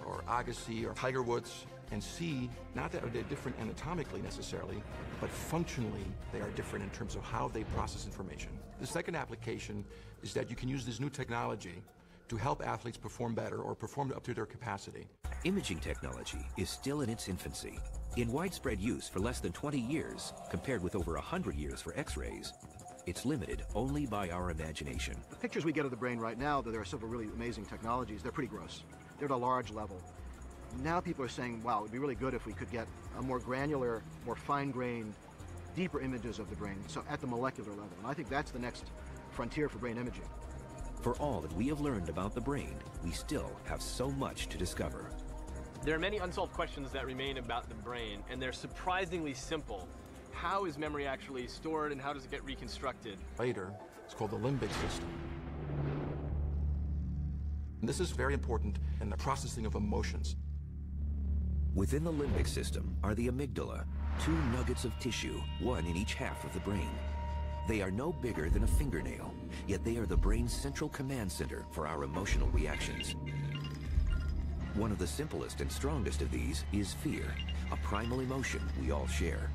[SPEAKER 11] or Agassi or Tiger Woods and see not that they're different anatomically necessarily, but functionally they are different in terms of how they process information. The second application is that you can use this new technology to help athletes perform better or perform up to their capacity.
[SPEAKER 1] Imaging technology is still in its infancy. In widespread use for less than 20 years, compared with over 100 years for X-rays, it's limited only by our imagination.
[SPEAKER 9] The pictures we get of the brain right now, though there are several really amazing technologies, they're pretty gross. They're at a large level. Now people are saying, wow, it would be really good if we could get a more granular, more fine-grained, deeper images of the brain, so at the molecular level. And I think that's the next frontier for brain imaging.
[SPEAKER 1] For all that we have learned about the brain, we still have so much to discover.
[SPEAKER 2] There are many unsolved questions that remain about the brain, and they're surprisingly simple. How is memory actually stored and how does it get reconstructed?
[SPEAKER 11] Later, it's called the limbic system. And this is very important in the processing of emotions.
[SPEAKER 1] Within the limbic system are the amygdala, two nuggets of tissue, one in each half of the brain. They are no bigger than a fingernail, yet they are the brain's central command center for our emotional reactions. One of the simplest and strongest of these is fear, a primal emotion we all share.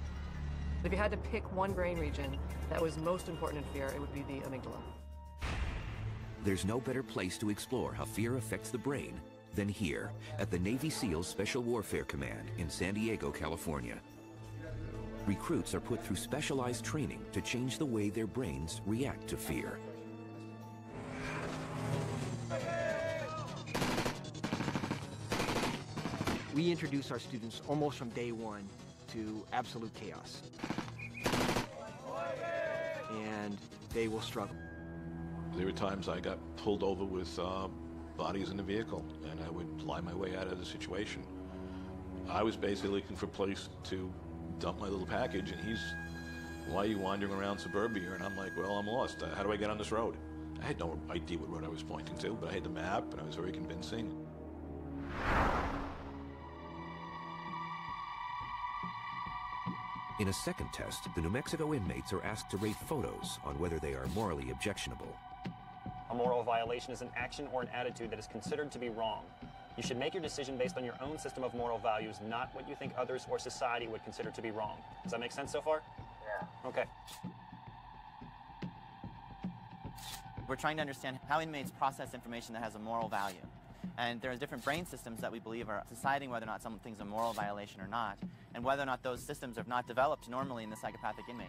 [SPEAKER 19] If you had to pick one brain region that was most important in fear, it would be the amygdala.
[SPEAKER 1] There's no better place to explore how fear affects the brain than here at the Navy SEALs Special Warfare Command in San Diego, California. Recruits are put through specialized training to change the way their brains react to fear.
[SPEAKER 20] We introduce our students almost from day one to absolute chaos. And they will struggle.
[SPEAKER 12] There were times I got pulled over with bodies in the vehicle, and I would lie my way out of the situation. I was basically looking for a place to dump my little package, and he's, why are you wandering around suburbia? And I'm like, well, I'm lost. How do I get on this road? I had no idea what road I was pointing to, but I had the map, and I was very convincing.
[SPEAKER 1] In a second test, the New Mexico inmates are asked to rate photos on whether they are morally objectionable.
[SPEAKER 21] A moral violation is an action or an attitude that is considered to be wrong. You should make your decision based on your own system of moral values, not what you think others or society would consider to be wrong. Does that make sense so far?
[SPEAKER 8] Yeah.
[SPEAKER 21] Okay.
[SPEAKER 4] We're trying to understand how inmates process information that has a moral value. And there are different brain systems that we believe are deciding whether or not something's a moral violation or not, and whether or not those systems are not developed normally in the psychopathic inmate.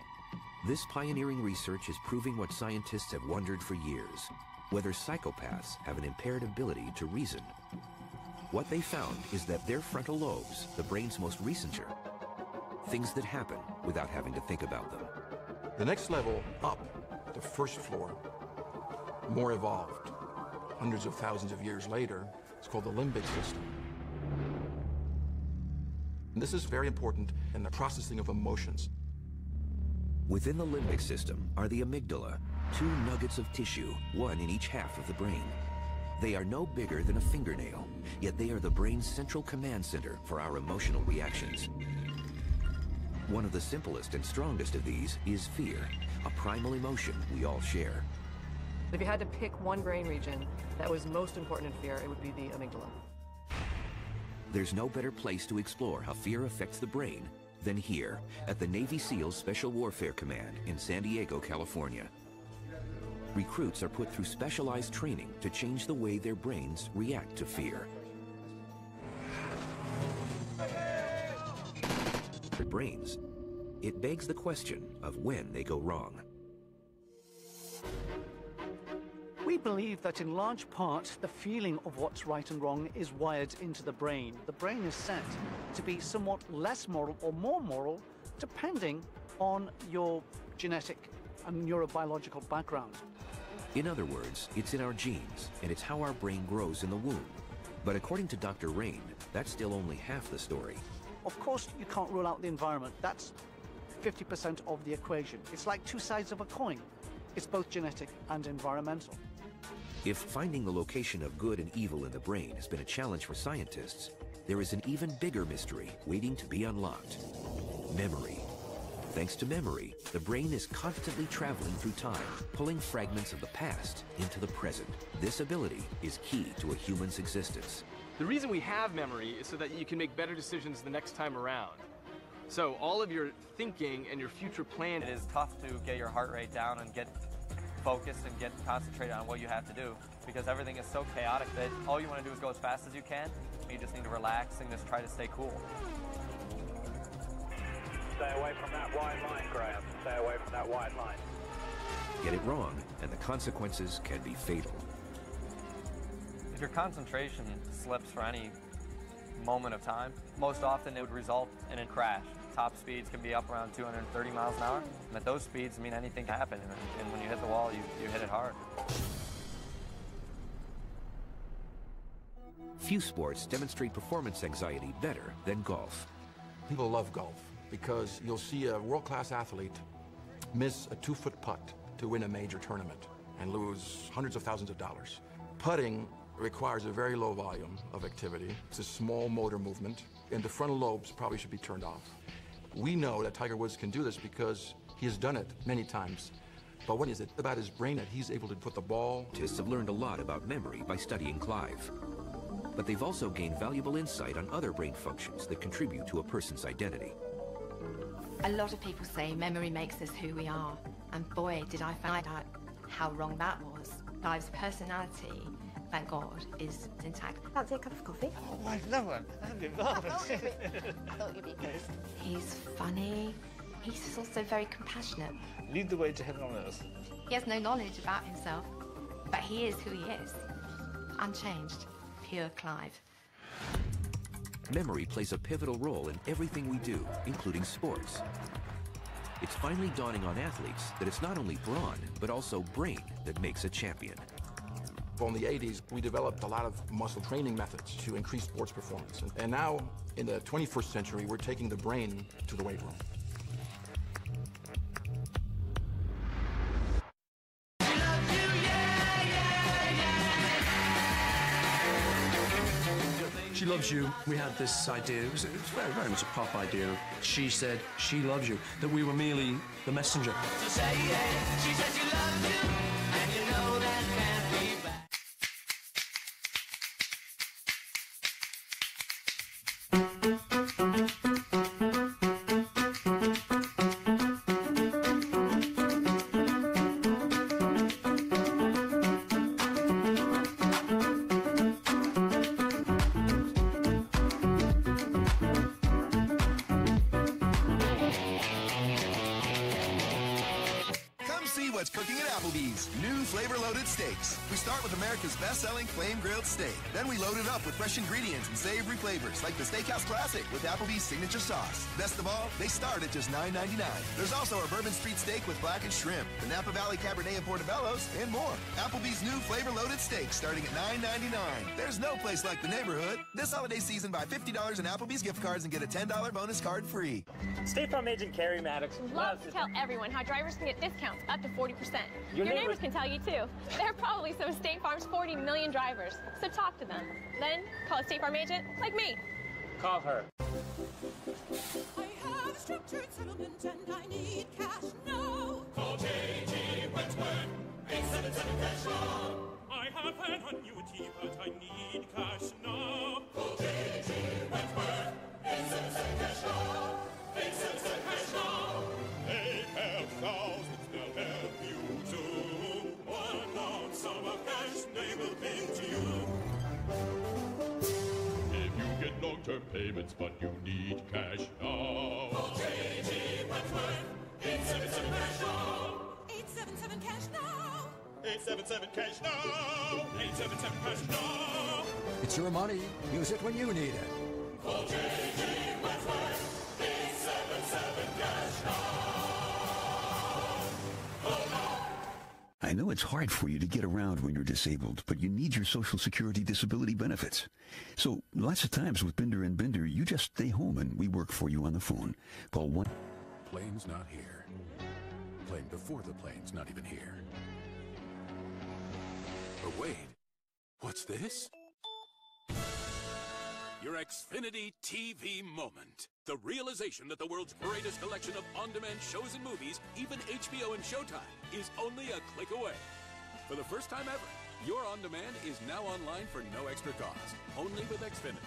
[SPEAKER 1] This pioneering research is proving what scientists have wondered for years, whether psychopaths have an impaired ability to reason. What they found is that their frontal lobes, the brain's most recent center, things that happen without having to think about them.
[SPEAKER 11] The next level up, the first floor, more evolved. Hundreds of thousands of years later, it's called the limbic system. And this is very important in the processing of emotions.
[SPEAKER 1] Within the limbic system are the amygdala, two nuggets of tissue, one in each half of the brain. They are no bigger than a fingernail, yet they are the brain's central command center for our emotional reactions. One of the simplest and strongest of these is fear, a primal emotion we all share.
[SPEAKER 19] If you had to pick one brain region that was most important in fear, it would be the amygdala.
[SPEAKER 1] There's no better place to explore how fear affects the brain than here at the Navy SEALs Special Warfare Command in San Diego, California. Recruits are put through specialized training to change the way their brains react to fear. For brains, it begs the question of when they go wrong.
[SPEAKER 16] We believe that in large part, the feeling of what's right and wrong is wired into the brain. The brain is set to be somewhat less moral or more moral, depending on your genetic and neurobiological background.
[SPEAKER 1] In other words, it's in our genes, and it's how our brain grows in the womb. But according to Dr. Rain, that's still only half the story.
[SPEAKER 16] Of course, you can't rule out the environment. That's 50% of the equation. It's like two sides of a coin. It's both genetic and environmental.
[SPEAKER 1] If finding the location of good and evil in the brain has been a challenge for scientists, there is an even bigger mystery waiting to be unlocked: memory. Thanks to memory, the brain is constantly traveling through time, pulling fragments of the past into the present. This ability is key to a human's existence.
[SPEAKER 2] The reason we have memory is so that you can make better decisions the next time around. So all of your thinking and your future plan.
[SPEAKER 5] It is tough to get your heart rate down and get focused and get concentrated on what you have to do, because everything is so chaotic that all you want to do is go as fast as you can. You just need to relax and just try to stay cool.
[SPEAKER 8] Stay away from that wide line, Graham. Stay away from that wide line.
[SPEAKER 1] Get it wrong, and the consequences can be fatal.
[SPEAKER 5] If your concentration slips for any moment of time, most often it would result in a crash. Top speeds can be up around 230 miles an hour, and at those speeds, I mean, anything can happen, and when you hit the wall, you hit it hard.
[SPEAKER 1] Few sports demonstrate performance anxiety better than golf.
[SPEAKER 11] People love golf because you'll see a world-class athlete miss a 2-foot putt to win a major tournament and lose hundreds of thousands of dollars. Putting requires a very low volume of activity. It's a small motor movement, and the frontal lobes probably should be turned off. We know that Tiger Woods can do this because he has done it many times. But what is it about his brain that he's able to put the ball?
[SPEAKER 1] Scientists have learned a lot about memory by studying Clive. But they've also gained valuable insight on other brain functions that contribute to a person's identity.
[SPEAKER 22] A lot of people say memory makes us who we are. And boy, did I find out how wrong that was. Clive's personality, thank God, is intact.
[SPEAKER 18] Fancy a cup of coffee?
[SPEAKER 22] Oh, I love it. That'd be marvelous. I thought you'd be pleased. He's funny. He's also very compassionate.
[SPEAKER 23] Lead the way to heaven on earth.
[SPEAKER 22] He has no knowledge about himself, but he is who he is. Unchanged. Pure Clive.
[SPEAKER 1] Memory plays a pivotal role in everything we do, including sports. It's finally dawning on athletes that it's not only brawn, but also brain that makes a champion.
[SPEAKER 11] Well, in the 80s, we developed a lot of muscle training methods to increase sports performance. And now, in the 21st century, we're taking the brain to the weight room.
[SPEAKER 24] She loves you. We had this idea. It was very, very much a pop idea. She said she loves you, that we were merely the messenger.
[SPEAKER 25] So say yeah, she said she loves you, and you know that can't be back.
[SPEAKER 3] Applebee's new flavor-loaded steaks. We start with America's best-selling flame-grilled steak. Then we load it up with fresh ingredients and savory flavors like the Steakhouse Classic with Applebee's signature sauce. Best of all, they start at just $9.99. There's also our Bourbon Street steak with blackened shrimp, the Napa Valley Cabernet and Portobello's, and more. Applebee's new flavor-loaded steak starting at $9.99. There's no place like the neighborhood. This holiday season, buy $50 in Applebee's gift cards and get a $10 bonus card free.
[SPEAKER 6] State Farm agent Carrie Maddox
[SPEAKER 7] loves to tell everyone how drivers can get discounts up to 40%. Your neighbors can tell you too. There are probably some of State Farm's 40 million drivers, so talk to them. Then call a State Farm agent like me.
[SPEAKER 6] Call her.
[SPEAKER 25] I have structured settlement and I need cash now. Call J.G. Wentworth, 877 cash now. I have an annuity, but I need cash now. Call J.G. Wentworth, 877 cash now. 877 cash now. They help thousands, they'll help you too. One large sum of cash they will pay to you. If you get long-term payments, but you need cash now. Call J.G. Wentworth, 877 cash now. 877 cash now. 877 cash now. 877 cash now.
[SPEAKER 10] It's your money. Use it when you need it.
[SPEAKER 25] Call J.G. Wentworth, 877 cash now.
[SPEAKER 14] I know it's hard for you to get around when you're disabled, but you need your Social Security disability benefits. So lots of times with Binder and Binder, you just stay home and we work for you on the phone. Call 1.
[SPEAKER 26] Plane's not here. Plane before the plane's not even here. But wait, what's this? Your Xfinity TV moment. The realization that the world's greatest collection of on-demand shows and movies, even HBO and Showtime, is only a click away. For the first time ever, your on-demand is now online for no extra cost, only with Xfinity.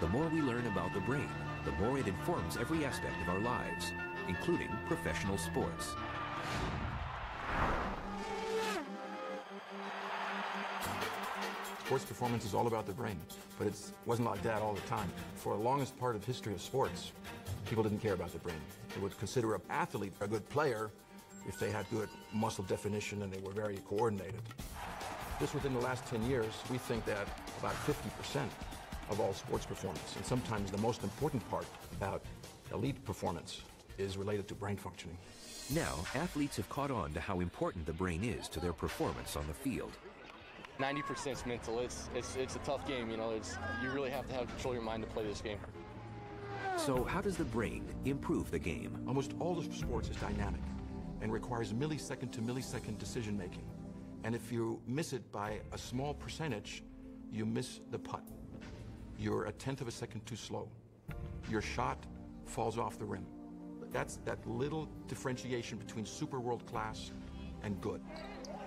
[SPEAKER 1] The more we learn about the brain, the more it informs every aspect of our lives, including professional sports.
[SPEAKER 11] Sports performance is all about the brain, but it wasn't like that all the time. For the longest part of history of sports, people didn't care about the brain. They would consider an athlete a good player if they had good muscle definition and they were very coordinated. Just within the last 10 years, we think that about 50% of all sports performance, and sometimes the most important part about elite performance, is related to brain functioning.
[SPEAKER 1] Now, athletes have caught on to how important the brain is to their performance on the field.
[SPEAKER 27] 90% is mental. It's a tough game, you know. You really have to have control of your mind to play this game.
[SPEAKER 1] So how does the brain improve the game?
[SPEAKER 11] Almost all of sports is dynamic and requires millisecond to millisecond decision making. And if you miss it by a small percentage, you miss the putt. You're a tenth of a second too slow. Your shot falls off the rim. That's that little differentiation between super world class and good.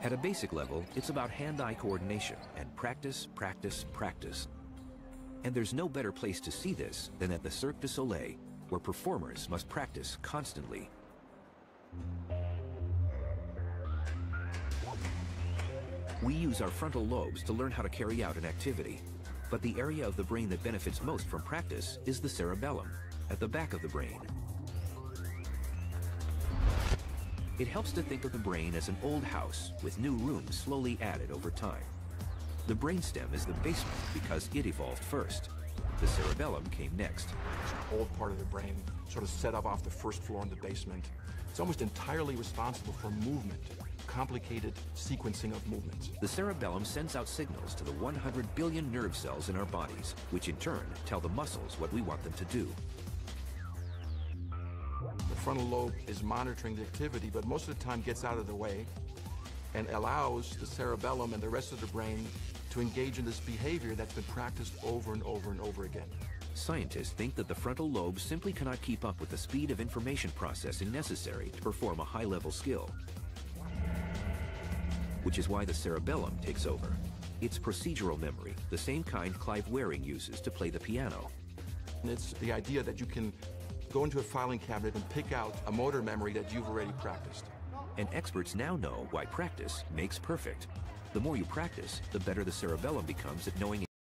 [SPEAKER 1] At a basic level, it's about hand-eye coordination and practice, practice, practice. And there's no better place to see this than at the Cirque du Soleil, where performers must practice constantly. We use our frontal lobes to learn how to carry out an activity. But the area of the brain that benefits most from practice is the cerebellum, at the back of the brain. It helps to think of the brain as an old house with new rooms slowly added over time. The brainstem is the basement because it evolved first. The cerebellum came next.
[SPEAKER 11] It's an old part of the brain, sort of set up off the first floor in the basement. It's almost entirely responsible for movement, complicated sequencing of movements.
[SPEAKER 1] The cerebellum sends out signals to the 100 billion nerve cells in our bodies, which in turn tell the muscles what we want them to do.
[SPEAKER 11] The frontal lobe is monitoring the activity, but most of the time gets out of the way and allows the cerebellum and the rest of the brain to engage in this behavior that's been practiced over and over and over again.
[SPEAKER 1] Scientists think that the frontal lobe simply cannot keep up with the speed of information processing necessary to perform a high-level skill, which is why the cerebellum takes over. It's procedural memory, the same kind Clive Wearing uses to play the piano.
[SPEAKER 11] And it's the idea that you can go into a filing cabinet and pick out a motor memory that you've already practiced.
[SPEAKER 1] And experts now know why practice makes perfect. The more you practice, the better the cerebellum becomes at knowing